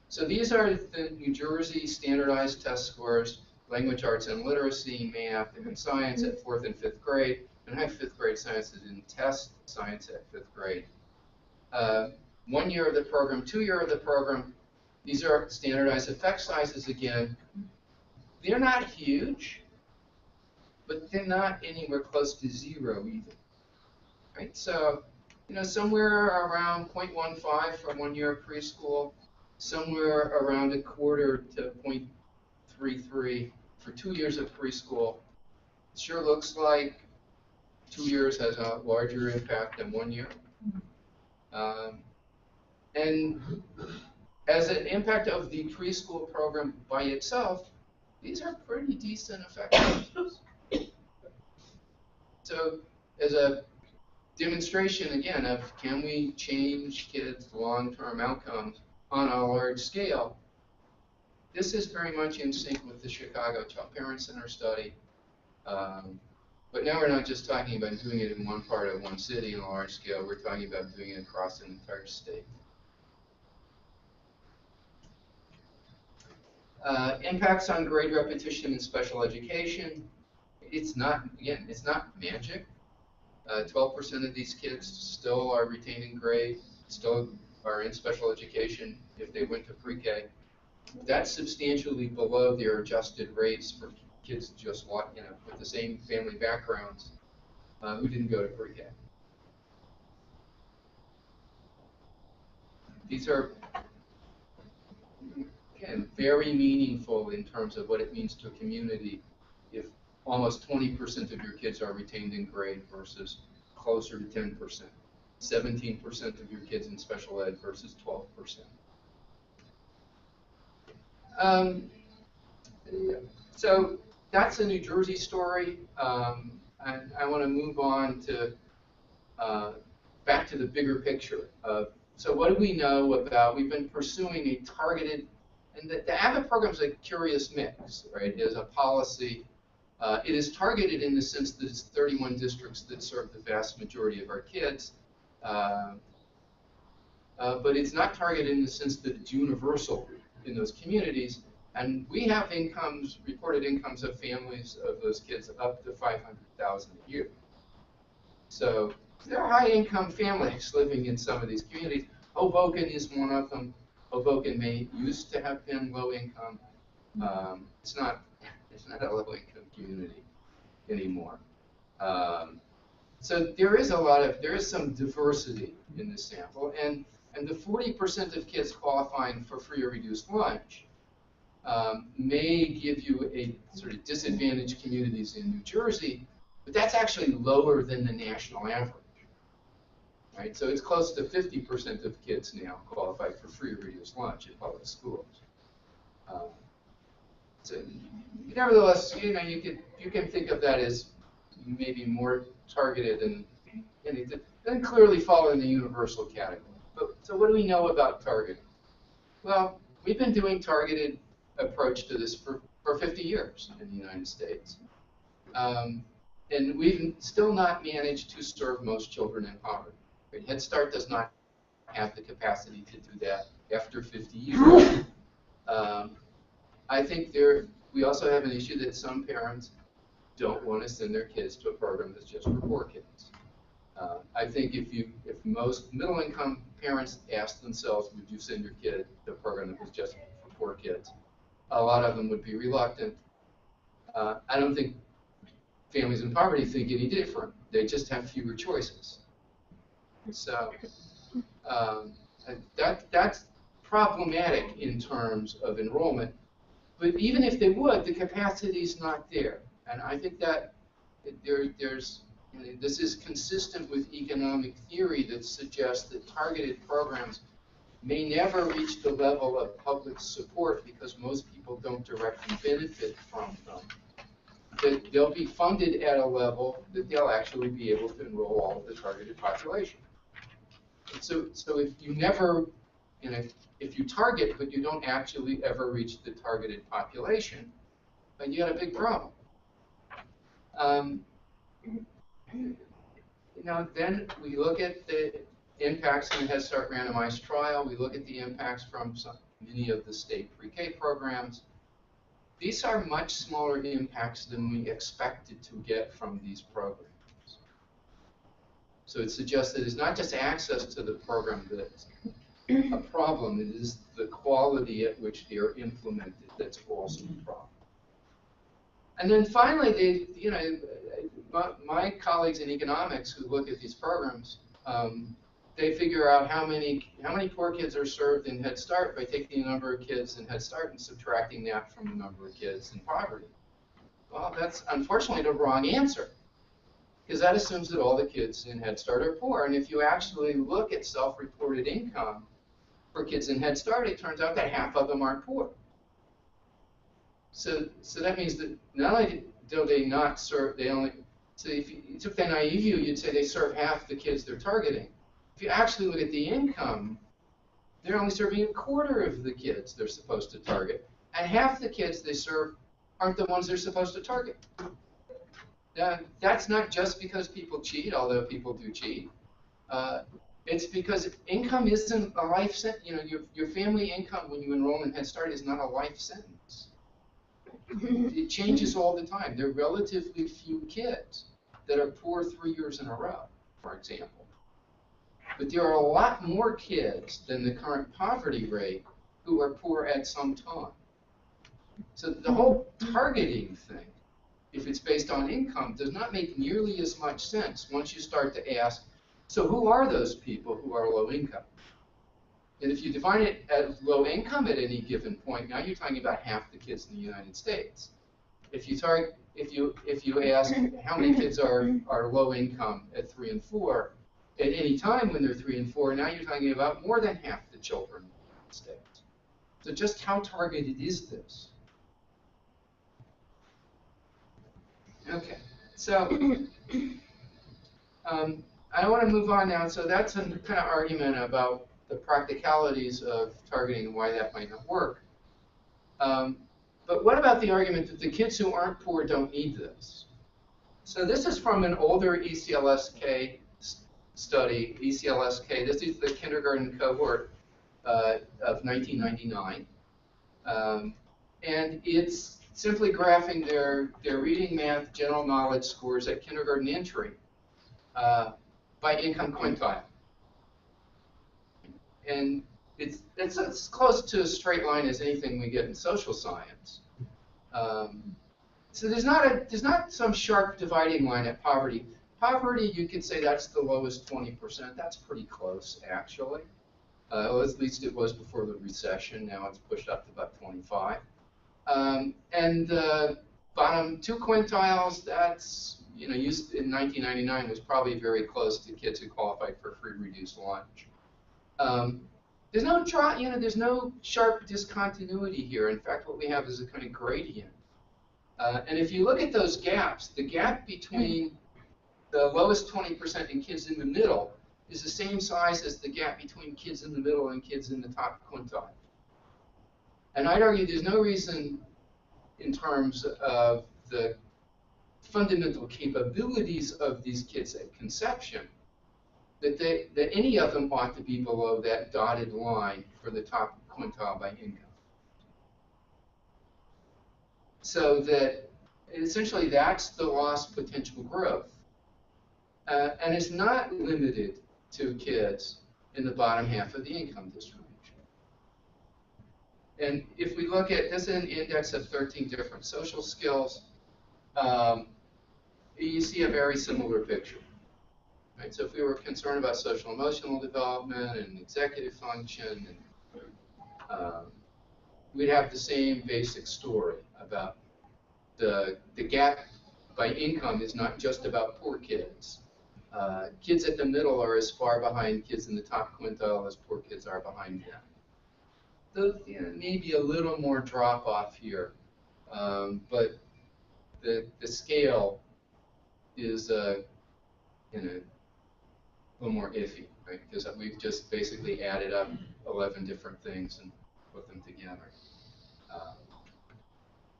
So these are the New Jersey standardized test scores, language arts and literacy, math, and science at 4th and 5th grade. And I have 5th grade science that didn't test science at 5th grade. 1 year of the program, 2 year of the program. These are standardized effect sizes again. They're not huge, but they're not anywhere close to 0 either. Right? So, somewhere around 0.15 for 1 year of preschool, somewhere around 1/4 to 0.33 for 2 years of preschool. It sure looks like 2 years has a larger impact than 1 year. And as an impact of the preschool program by itself, these are pretty decent effectiveness. So as a demonstration, again, of can we change kids' long-term outcomes on a large scale, this is very much in sync with the Chicago Child Parent Center study. But now we're not just talking about doing it in one part of one city in a large scale, we're talking about doing it across an entire state. Impacts on grade repetition in special education. It's not, again, it's not magic. 12% of these kids still are retaining grade, still are in special education if they went to pre-K. That's substantially below their adjusted rates for kids just with the same family backgrounds who didn't go to pre-K. These are, again, very meaningful in terms of what it means to a community if almost 20% of your kids are retained in grade versus closer to 10%. 17% of your kids in special ed versus 12%. So that's a New Jersey story. And I want to move on to back to the bigger picture. So what do we know about, we've been pursuing a targeted, and the AVIT program is a curious mix, right? It is a policy. It is targeted in the sense that it's 31 districts that serve the vast majority of our kids. But it's not targeted in the sense that it's universal in those communities. And we have incomes, reported incomes of families of those kids up to $500,000 a year. So there are high-income families living in some of these communities. Hoboken is one of them. Hoboken used to have been low income. It's not a low-income community anymore. So there is some diversity in this sample, and the 40% of kids qualifying for free or reduced lunch may give you a sort of disadvantaged communities in New Jersey, but that's actually lower than the national average, right? So it's close to 50% of kids now qualify for free or reduced lunch in public schools. So nevertheless, you can think of that as maybe more targeted and clearly fall in the universal category. But so what do we know about targeting? Well, we've been doing targeted approach to this for 50 years in the United States. And we've still not managed to serve most children in poverty. Head Start does not have the capacity to do that after 50 years. I think we also have an issue that some parents don't want to send their kids to a program that's just for poor kids. I think if most middle-income parents asked themselves, would you send your kid to a program that was just for poor kids? A lot of them would be reluctant. I don't think families in poverty think any different. They just have fewer choices. So that's problematic in terms of enrollment. But even if they would, the capacity is not there. And I think that this is consistent with economic theory that suggests that targeted programs may never reach the level of public support because most people don't directly benefit from them. That they'll be funded at a level that they'll actually be able to enroll all of the targeted population. So if you never, if you target but you don't actually ever reach the targeted population, then you got a big problem. Then we look at the impacts in the Head Start randomized trial. We look at the impacts from many of the state pre-K programs. These are much smaller impacts than we expected to get from these programs. So it suggests that it's not just access to the program that's a problem, it is the quality at which they are implemented that's also a problem. And then finally, my colleagues in economics who look at these programs, they figure out how many poor kids are served in Head Start by taking the number of kids in Head Start and subtracting that from the number of kids in poverty. Well, that's unfortunately the wrong answer. because that assumes that all the kids in Head Start are poor. And if you actually look at self-reported income for kids in Head Start, it turns out that half of them aren't poor. So that means that not only do they not serve, they only, so if you took that naive view, you'd say they serve half the kids they're targeting. If you actually look at the income, they're only serving a quarter of the kids they're supposed to target. And half the kids they serve aren't the ones they're supposed to target. Now, that's not just because people cheat, although people do cheat. It's because income isn't a life sentence. You know, your family income when you enroll in Head Start is not a life sentence. It changes all the time. There are relatively few kids that are poor 3 years in a row, for example. But there are a lot more kids than the current poverty rate who are poor at some time. So the whole targeting thing, if it's based on income, does not make nearly as much sense once you start to ask, so who are those people who are low income? And if you define it as low income at any given point, now you're talking about half the kids in the United States. If you ask how many kids are low income at 3 and 4, at any time when they're 3 and 4, now you're talking about more than half the children in the United States. So just how targeted is this? Okay, so I want to move on now. So that's a kind of argument about the practicalities of targeting and why that might not work. But what about the argument that the kids who aren't poor don't need this? So this is from an older ECLSK study, ECLSK. This is the kindergarten cohort of 1999. And it's simply graphing their reading, math, general knowledge scores at kindergarten entry by income quintile. And it's as close to a straight line as anything we get in social science. So there's not some sharp dividing line at poverty. Poverty, you could say that's the lowest 20%. That's pretty close, actually. Well, at least it was before the recession. Now it's pushed up to about 25. And the bottom 2 quintiles, that's, you know, used in 1999 was probably very close to kids who qualified for free reduced lunch. There's no there's no sharp discontinuity here. In fact, what we have is a kind of gradient. And if you look at those gaps, the gap between the lowest 20% and kids in the middle is the same size as the gap between kids in the middle and kids in the top quintile. And I'd argue there's no reason in terms of the fundamental capabilities of these kids at conception that any of them ought to be below that dotted line for the top quintile by income. So that essentially that's the lost potential growth. And it's not limited to kids in the bottom half of the income distribution. And if we look at this, is an index of 13 different social skills, you see a very similar picture. Right? So if we were concerned about social emotional development and executive function, and, we'd have the same basic story about the gap by income is not just about poor kids. Kids at the middle are as far behind kids in the top quintile as poor kids are behind them. Maybe a little more drop off here, but the scale is a little more iffy, right? Because we've just basically added up 11 different things and put them together.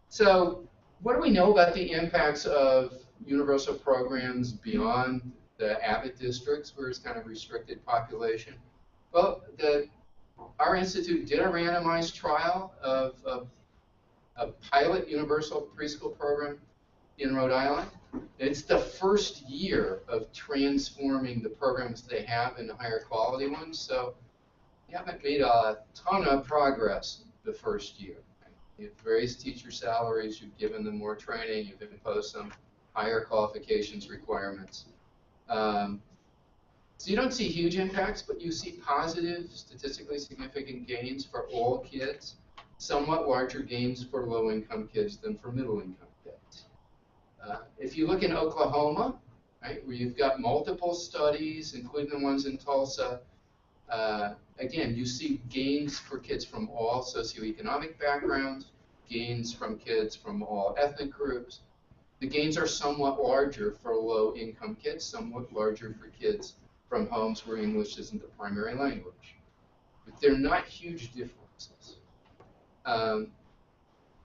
So what do we know about the impacts of universal programs beyond the Abbott districts, where it's kind of restricted population? Well, our institute did a randomized trial of a pilot universal preschool program in Rhode Island. It's the first year of transforming the programs they have into higher quality ones, so you haven't made a ton of progress the first year. You've raised teacher salaries, you've given them more training, you've imposed some higher qualifications requirements. So you don't see huge impacts, but you see positive, statistically significant gains for all kids, somewhat larger gains for low-income kids than for middle-income kids. If you look in Oklahoma, right? Where you've got multiple studies, including the ones in Tulsa. Again, you see gains for kids from all socioeconomic backgrounds, gains from kids from all ethnic groups. The gains are somewhat larger for low-income kids, somewhat larger for kids from homes where English isn't the primary language. But they're not huge differences.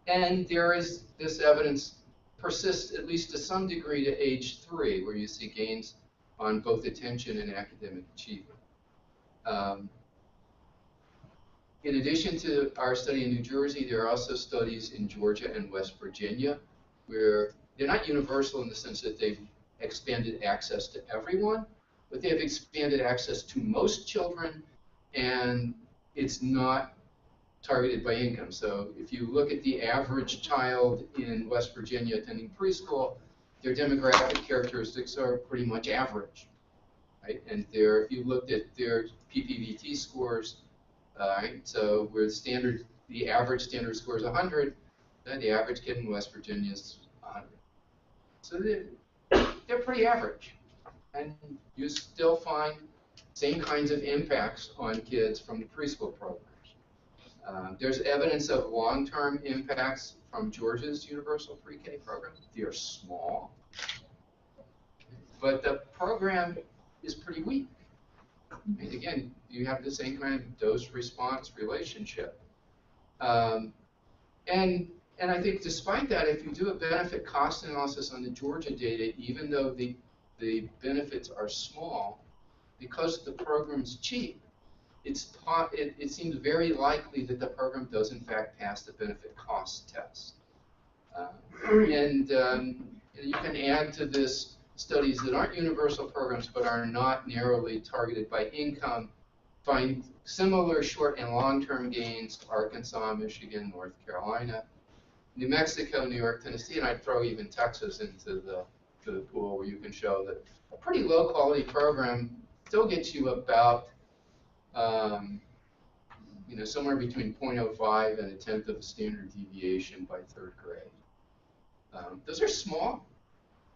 And there is this evidence persists at least to some degree to age 3, where you see gains on both attention and academic achievement. In addition to our study in New Jersey, there are also studies in Georgia and West Virginia, where they're not universal in the sense that they've expanded access to everyone, but they have expanded access to most children, and it's not targeted by income. So if you look at the average child in West Virginia attending preschool, their demographic characteristics are pretty much average, right? And if you looked at their PPVT scores, right, so where the average standard score is 100, then the average kid in West Virginia is 100. So they're pretty average. And you still find same kinds of impacts on kids from the preschool programs. There's evidence of long-term impacts from Georgia's Universal PreK program. They are small, but the program is pretty weak. And again, you have the same kind of dose-response relationship. And I think despite that, if you do a benefit cost analysis on the Georgia data, even though the benefits are small, because the program's cheap, it seems very likely that the program does in fact pass the benefit cost test. You can add to this studies that aren't universal programs but are not narrowly targeted by income, find similar short and long-term gains: Arkansas, Michigan, North Carolina, New Mexico, New York, Tennessee, and I'd throw even Texas into the pool, where you can show that a pretty low-quality program still gets you about somewhere between 0.05 and 1/10 of a standard deviation by 3rd grade. Those are small,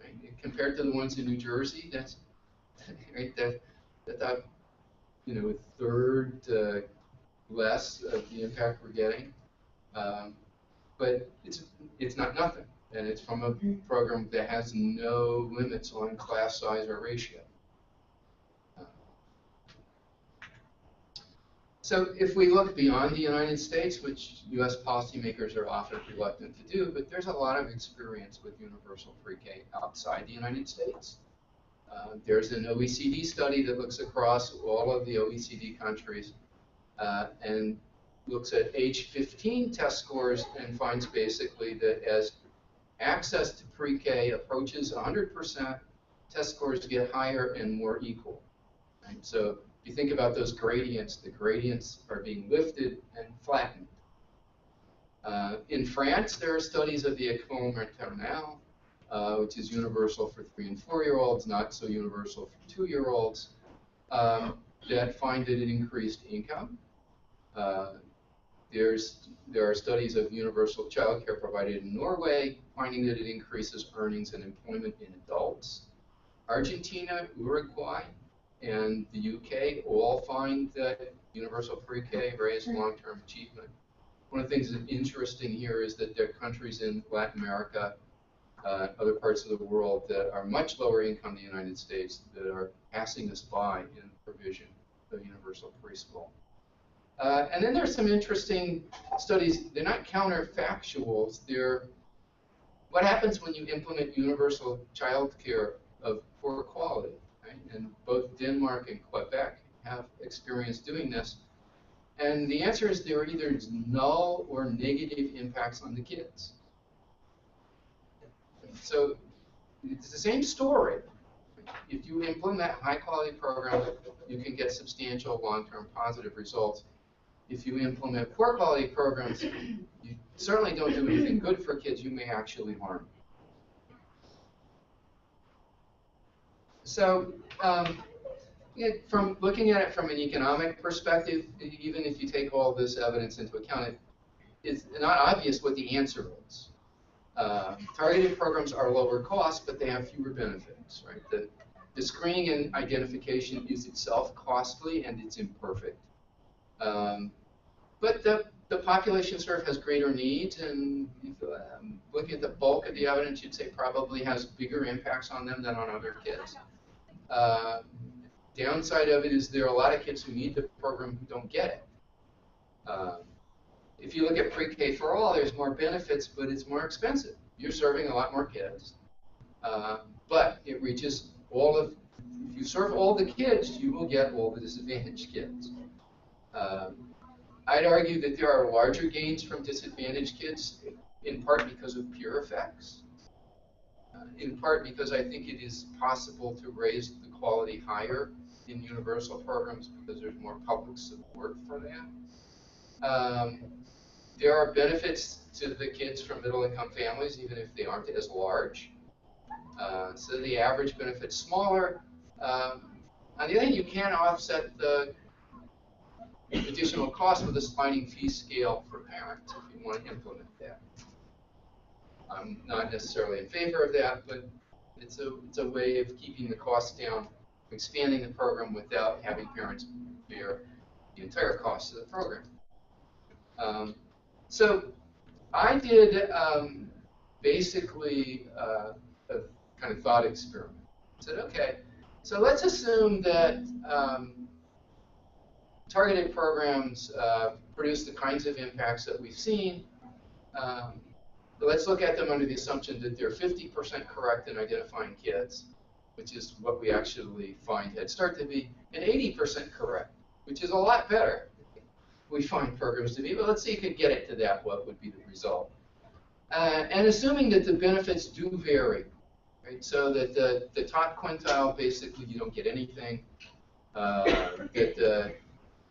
right? Compared to the ones in New Jersey. That's right. That's a third less of the impact we're getting. But it's not nothing, and it's from a program that has no limits on class size or ratio. So if we look beyond the United States, which U.S. policymakers are often reluctant to do, but there's a lot of experience with Universal PreK outside the United States. There's an OECD study that looks across all of the OECD countries and looks at age 15 test scores and finds basically that as access to pre-K approaches 100%, test scores get higher and more equal. Right? So if you think about those gradients, the gradients are being lifted and flattened. In France, there are studies of the École Maternelle, which is universal for 3- and 4-year-olds, not so universal for 2-year-olds, that find that it increased income. There are studies of universal childcare provided in Norway, finding that it increases earnings and employment in adults. Argentina, Uruguay, and the UK all find that Universal PreK raised long-term achievement. One of the things that's interesting here is that there are countries in Latin America, other parts of the world that are much lower income than the United States that are passing us by in the provision of universal preschool. And then there's some interesting studies. They're not counterfactuals. They're what happens when you implement universal child care of poor quality. Right? And both Denmark and Quebec have experience doing this. And the answer is there are either null or negative impacts on the kids. So it's the same story. If you implement high-quality programs, you can get substantial long-term positive results. If you implement poor quality programs, you certainly don't do anything good for kids. You may actually harm them. So from looking at it from an economic perspective, even if you take all this evidence into account, it's not obvious what the answer is. Targeted programs are lower cost, but they have fewer benefits, right? The screening and identification is itself costly and it's imperfect. But the population served has greater needs, and if, looking at the bulk of the evidence, you'd say probably has bigger impacts on them than on other kids. Downside of it is there are a lot of kids who need the program who don't get it. If you look at pre-K for all, there's more benefits, but it's more expensive. You're serving a lot more kids, but it reaches all of, if you serve all the kids, you will get all the disadvantaged kids. I'd argue that there are larger gains from disadvantaged kids, in part because of peer effects, in part because I think it is possible to raise the quality higher in universal programs because there's more public support for that. There are benefits to the kids from middle-income families, even if they aren't as large. So the average benefit's smaller. On the other hand, you can offset the additional cost with a sliding fee scale for parents if you want to implement that. I'm not necessarily in favor of that, but it's a way of keeping the costs down, expanding the program without having parents bear the entire cost of the program. So I did basically a kind of thought experiment. I said, okay, so let's assume that targeted programs produce the kinds of impacts that we've seen. Let's look at them under the assumption that they're 50% correct in identifying kids, which is what we actually find Head Start to be, and 80% correct, which is a lot better. We find programs to be, but let's see if you could get it to that, what would be the result. And assuming that the benefits do vary, right? So that the top quintile, basically, you don't get anything.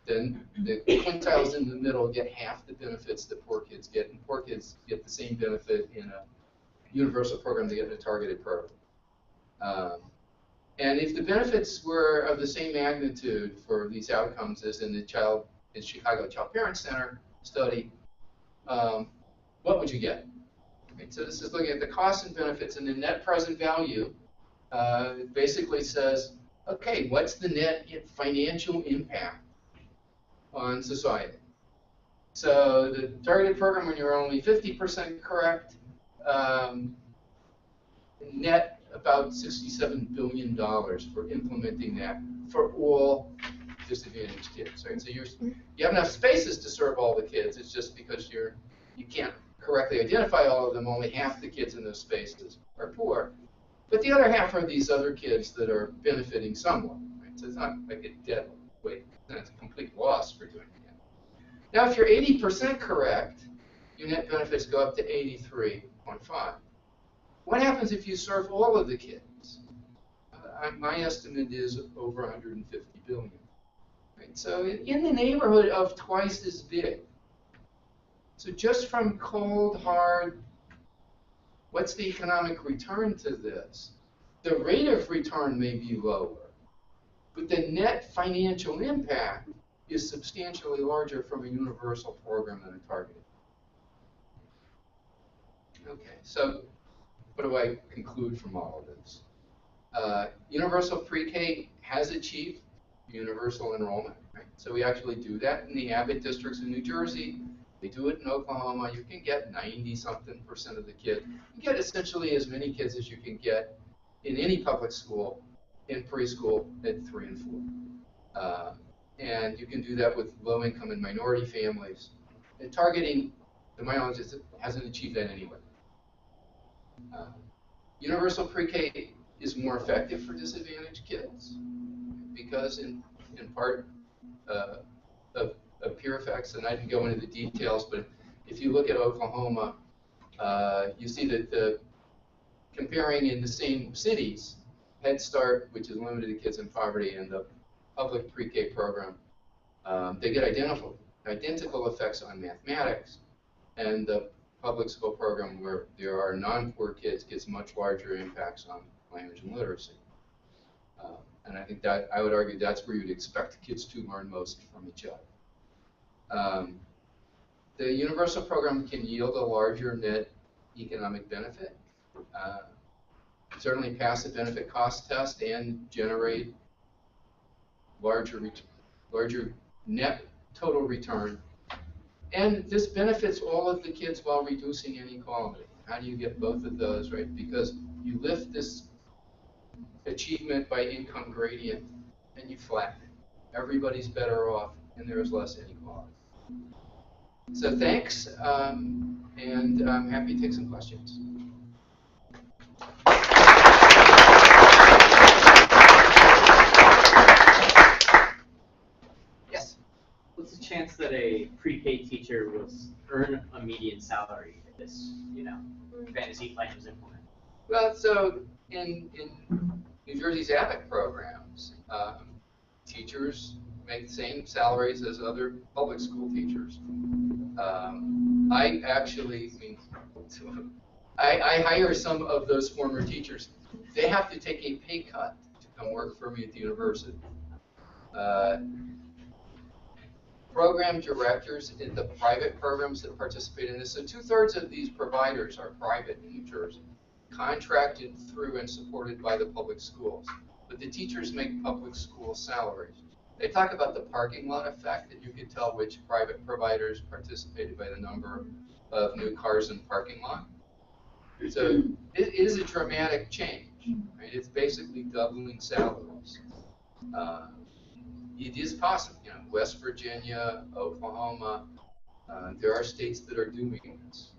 Then the quintiles in the middle get half the benefits that poor kids get, and poor kids get the same benefit in a universal program they get in a targeted program. And if the benefits were of the same magnitude for these outcomes as in the Chicago Child Parent Center study, what would you get? Right, so this is looking at the costs and benefits, and the net present value basically says, okay, what's the net financial impact on society? So the targeted program, when you're only 50% correct, net about $67 billion for implementing that for all disadvantaged kids, right? So you have enough spaces to serve all the kids. It's just because you can't correctly identify all of them. Only half the kids in those spaces are poor, but the other half are these other kids that are benefiting somewhat. Right? So it's not like a dead weight. It's a complete loss for doing that. Now, if you're 80% correct, your net benefits go up to 83.5. What happens if you serve all of the kids? My estimate is over 150 billion. Right? So in the neighborhood of twice as big. So just from cold, hard, what's the economic return to this? The rate of return may be lower, but the net financial impact is substantially larger from a universal program than a targeted. Okay, so what do I conclude from all of this? Universal PreK has achieved universal enrollment, right? So we actually do that in the Abbott districts in New Jersey. They do it in Oklahoma. You can get 90-something% of the kids. You get essentially as many kids as you can get in any public school in preschool at 3 and 4. And you can do that with low-income and minority families. And targeting, to my knowledge, hasn't achieved that anyway. Universal PreK is more effective for disadvantaged kids because, in part, of peer effects, and I didn't go into the details, but if you look at Oklahoma, you see that comparing in the same cities, Head Start, which is limited to kids in poverty, and the public pre-K program, they get identical effects on mathematics, and the public school program where there are non-poor kids gets much larger impacts on language and literacy. And I think that, I would argue that's where you'd expect kids to learn most from each other. The universal program can yield a larger net economic benefit, certainly pass the benefit cost test and generate larger net total return. And this benefits all of the kids while reducing inequality. How do you get both of those, right? Because you lift this achievement by income gradient and you flatten it. Everybody's better off and there's less inequality. So thanks, and I'm happy to take some questions. Yes? What's the chance that a pre-K teacher will earn a median salary if this, fantasy plan is implemented? Well, so in New Jersey's ABAC programs, teachers make the same salaries as other public school teachers. I actually, I hire some of those former teachers. They have to take a pay cut to come work for me at the university. Program directors in the private programs that participate in this, so 2/3 of these providers are private in New Jersey, contracted through and supported by the public schools. But the teachers make public school salaries. They talk about the parking lot effect, that you could tell which private providers participated by the number of new cars in parking lot. So it is a dramatic change, right? It's basically doubling salaries. It is possible, West Virginia, Oklahoma, there are states that are doing this.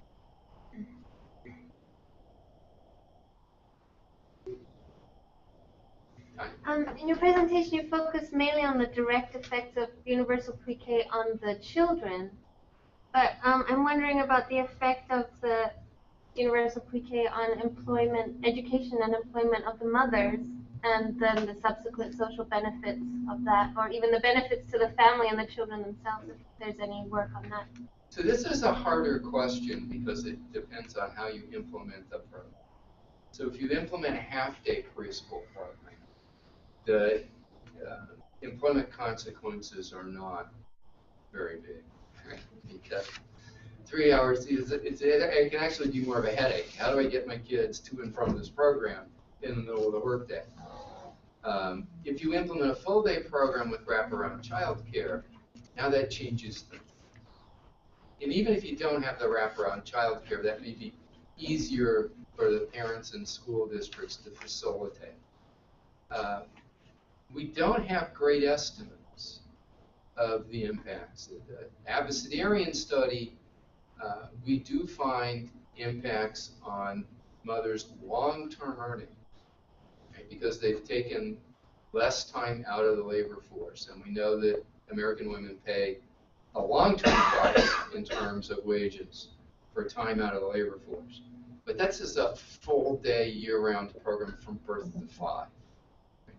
In your presentation, you focused mainly on the direct effects of Universal PreK on the children, but I'm wondering about the effect of the Universal PreK on employment, education and employment of the mothers, and then the subsequent social benefits of that, or even the benefits to the family and the children themselves, if there's any work on that. So this is a harder question because it depends on how you implement the program. So if you implement a half-day preschool program, the employment consequences are not very big, right? Because 3 hours, it can actually be more of a headache. How do I get my kids to and from this program in the middle of the workday? If you implement a full-day program with wraparound childcare, now that changes things. And even if you don't have the wraparound childcare, that may be easier for the parents and school districts to facilitate. We don't have great estimates of the impacts. The Abecedarian study, we do find impacts on mothers' long-term earnings, right, because they've taken less time out of the labor force. And we know that American women pay a long-term price in terms of wages for time out of the labor force. But that's just a full-day, year-round program from birth to 5.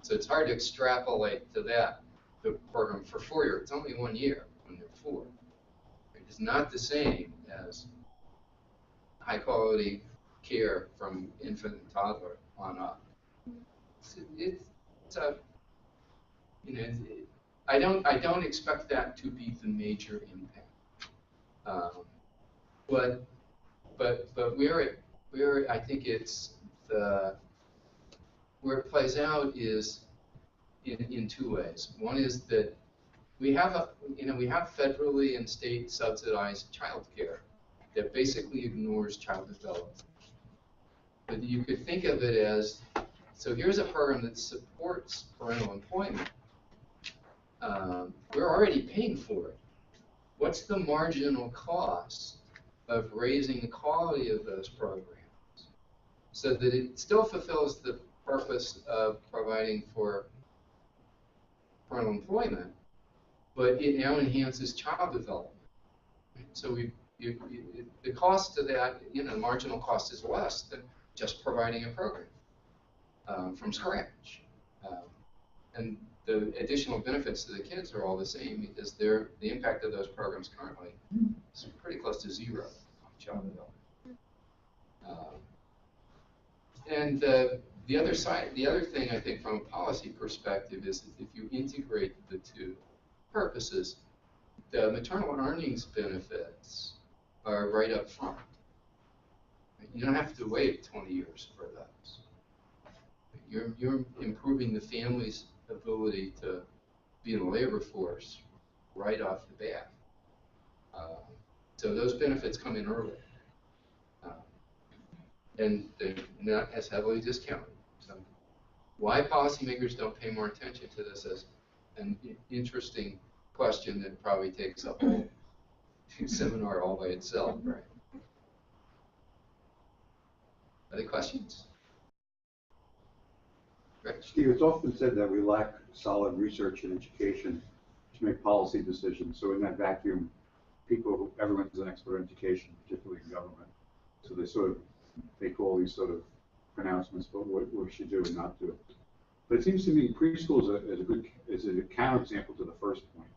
So it's hard to extrapolate to that, the program for 4 years. It's only 1 year when they're 4. It's not the same as high-quality care from infant and toddler on up. I don't expect that to be the major impact. But where I think it's where it plays out is in 2 ways. One is that we have federally and state subsidized childcare that basically ignores child development. But you could think of it as, so here's a program that supports parental employment. We're already paying for it. What's the marginal cost of raising the quality of those programs so that it still fulfills the purpose of providing for parental employment, but it now enhances child development. So the cost to that, the marginal cost is less than just providing a program from scratch. And the additional benefits to the kids are all the same because the impact of those programs currently is pretty close to 0 on child development. And the other thing I think from a policy perspective is that if you integrate the 2 purposes, the maternal earnings benefits are right up front. You don't have to wait 20 years for those. You're improving the family's ability to be in the labor force right off the bat. So those benefits come in early. And they're not as heavily discounted. So why policymakers don't pay more attention to this is an interesting question that probably takes a whole seminar all by itself, right? Other questions? Right. Steve, it's often said that we lack solid research and education to make policy decisions. So in that vacuum, everyone's an expert in education, particularly in government. So they sort of make all these sort of pronouncements about what we should do and not do. But it seems to me preschool is a counterexample to the first point.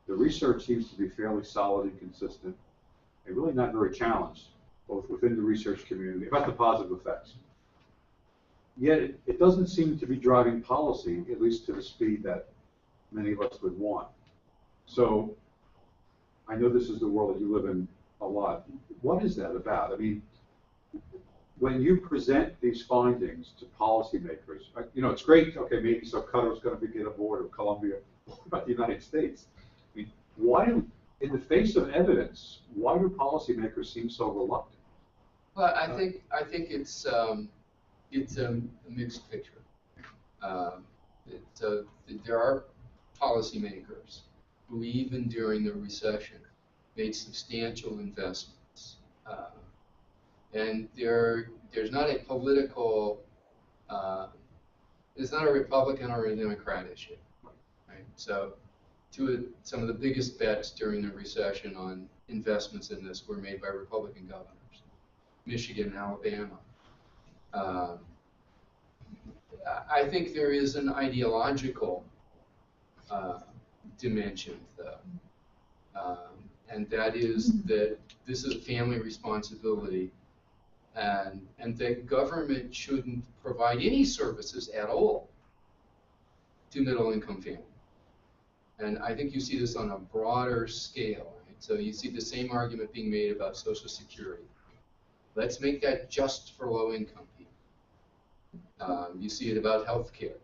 The research seems to be fairly solid and consistent, and really not very challenged, both within the research community, about the positive effects. Yet it doesn't seem to be driving policy, at least to the speed that many of us would want. So I know this is the world that you live in a lot. What is that about? I mean, when you present these findings to policymakers, it's great, okay, maybe so Qatar's going to get a board, or Colombia. What about the United States? I mean, in the face of evidence, why do policymakers seem so reluctant? Well, I think it's a mixed picture. There are policymakers who, even during the recession, made substantial investments. And there's not a political, it's not a Republican or a Democrat issue, right? So some of the biggest bets during the recession on investments in this were made by Republican governors, Michigan and Alabama. I think there is an ideological dimension, though, and that is that this is a family responsibility, and that government shouldn't provide any services at all to middle-income families. And I think you see this on a broader scale. Right? So you see the same argument being made about Social Security. Let's make that just for low-income people. You see it about health care.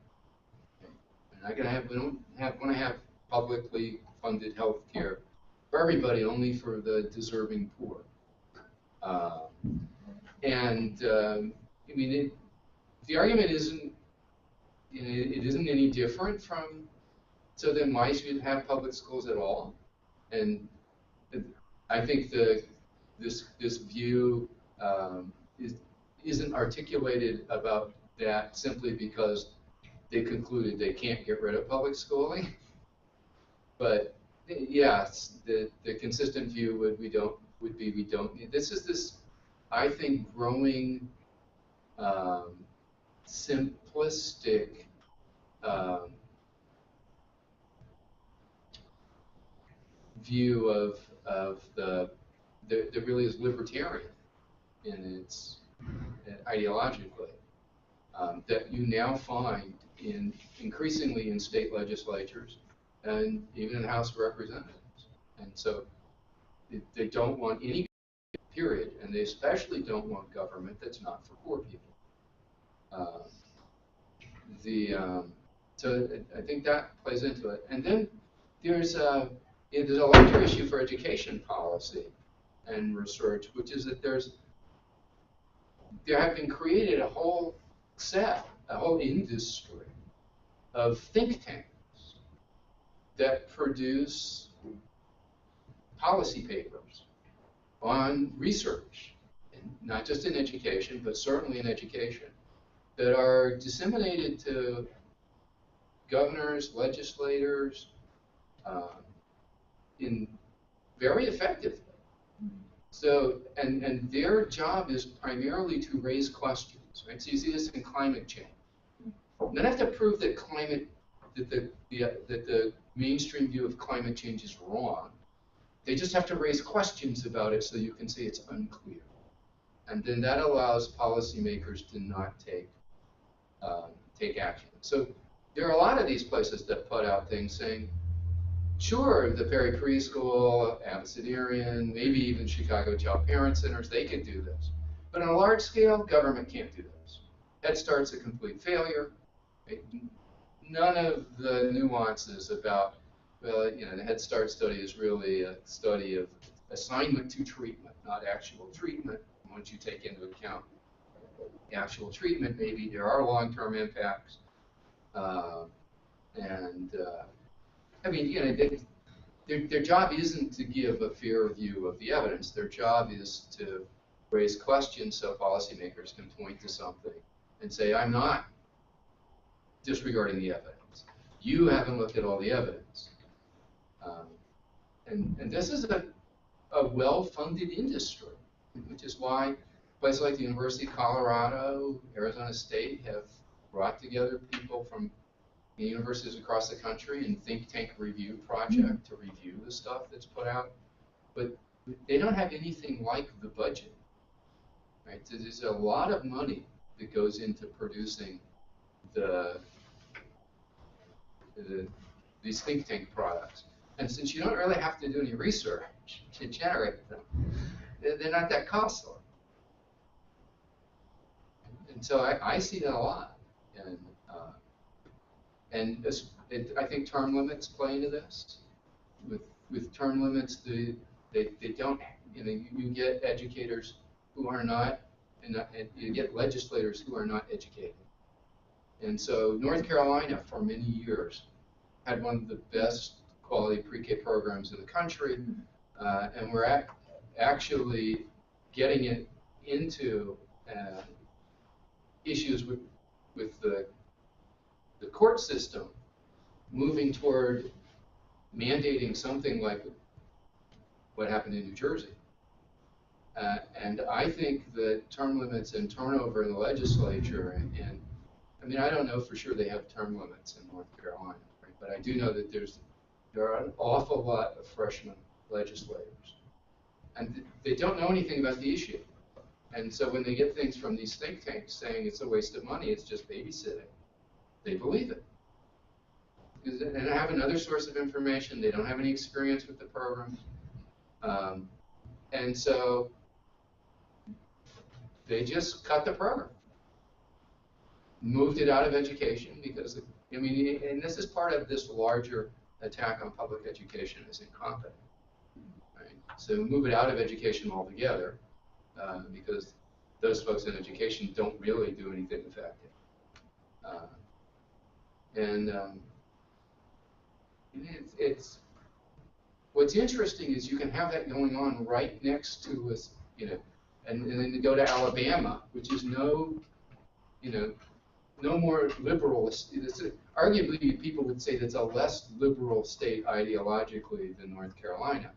We don't want to have publicly funded health care for everybody, only for the deserving poor. I mean, the argument isn't, it isn't any different from, so then why should we have public schools at all? And I think this view isn't articulated about that simply because they concluded they can't get rid of public schooling. But yes, the consistent view would be we don't need. This is this, I think, growing simplistic view of that really is libertarian in its ideologically, that you now find increasingly in state legislatures and even in the House of Representatives. And so they don't want any period, and they especially don't want government that's not for poor people. So I think that plays into it. And then there's a larger issue for education policy and research, which is that there have been created a whole industry of think tanks that produce policy papers on research, and not just in education, but certainly in education, that are disseminated to governors, legislators, in very effectively. So, and their job is primarily to raise questions, right? So you see this in climate change. You don't have to prove that the mainstream view of climate change is wrong. They just have to raise questions about it so you can say it's unclear. And then that allows policymakers to not take action. So there are a lot of these places that put out things saying, sure, the Perry Preschool, Abbotsford, maybe even Chicago Child Parent Centers, they could do this. But on a large scale, government can't do those. Head Start's a complete failure. Right? None of the nuances about, well, you know, the Head Start study is really a study of assignment to treatment, not actual treatment. Once you take into account the actual treatment, maybe there are long-term impacts. I mean, you know, their job isn't to give a fair view of the evidence. Their job is to raise questions so policymakers can point to something and say, I'm not disregarding the evidence. You haven't looked at all the evidence. And this is a well-funded industry, which is why places like the University of Colorado, Arizona State have brought together people from the universities across the country and think tank review project to review the stuff that's put out. But they don't have anything like the budget. Right? So there's a lot of money that goes into producing these think tank products. And since you don't really have to do any research to generate them, they're not that costly. And so I see that a lot. I think term limits play into this. With term limits, they don't, you know, you get educators who are not, and you get legislators who are not educated. And so North Carolina, for many years, had one of the best quality pre-K programs in the country, and we're actually getting it into issues with the court system, moving toward mandating something like what happened in New Jersey. And I think that term limits and turnover in the legislature, and I mean, I don't know for sure they have term limits in North Carolina, right? But I do know that there are an awful lot of freshman legislators, and they don't know anything about the issue. And so when they get things from these think tanks saying it's a waste of money, it's just babysitting, they believe it. They don't have another source of information. They don't have any experience with the program. And so they just cut the program, moved it out of education because, I mean, and this is part of this larger attack on public education as incompetent. Right? So move it out of education altogether because those folks in education don't really do anything effective. It's what's interesting is you can have that going on right next to us, you know, and then you go to Alabama, which is no more liberal. Arguably, people would say that's a less liberal state ideologically than North Carolina.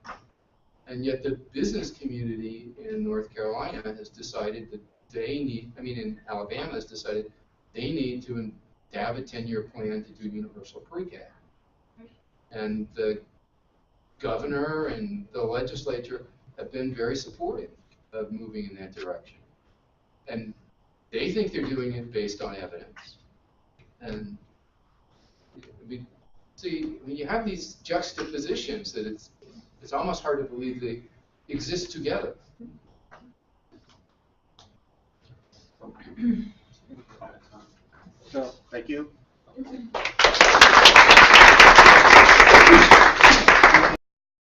And yet the business community in North Carolina has decided that in Alabama has decided they need to have a 10-year plan to do universal pre-K. And the governor and the legislature have been very supportive of moving in that direction. And they think they're doing it based on evidence. And see, when you have these juxtapositions, that it's almost hard to believe they exist together. So, thank you.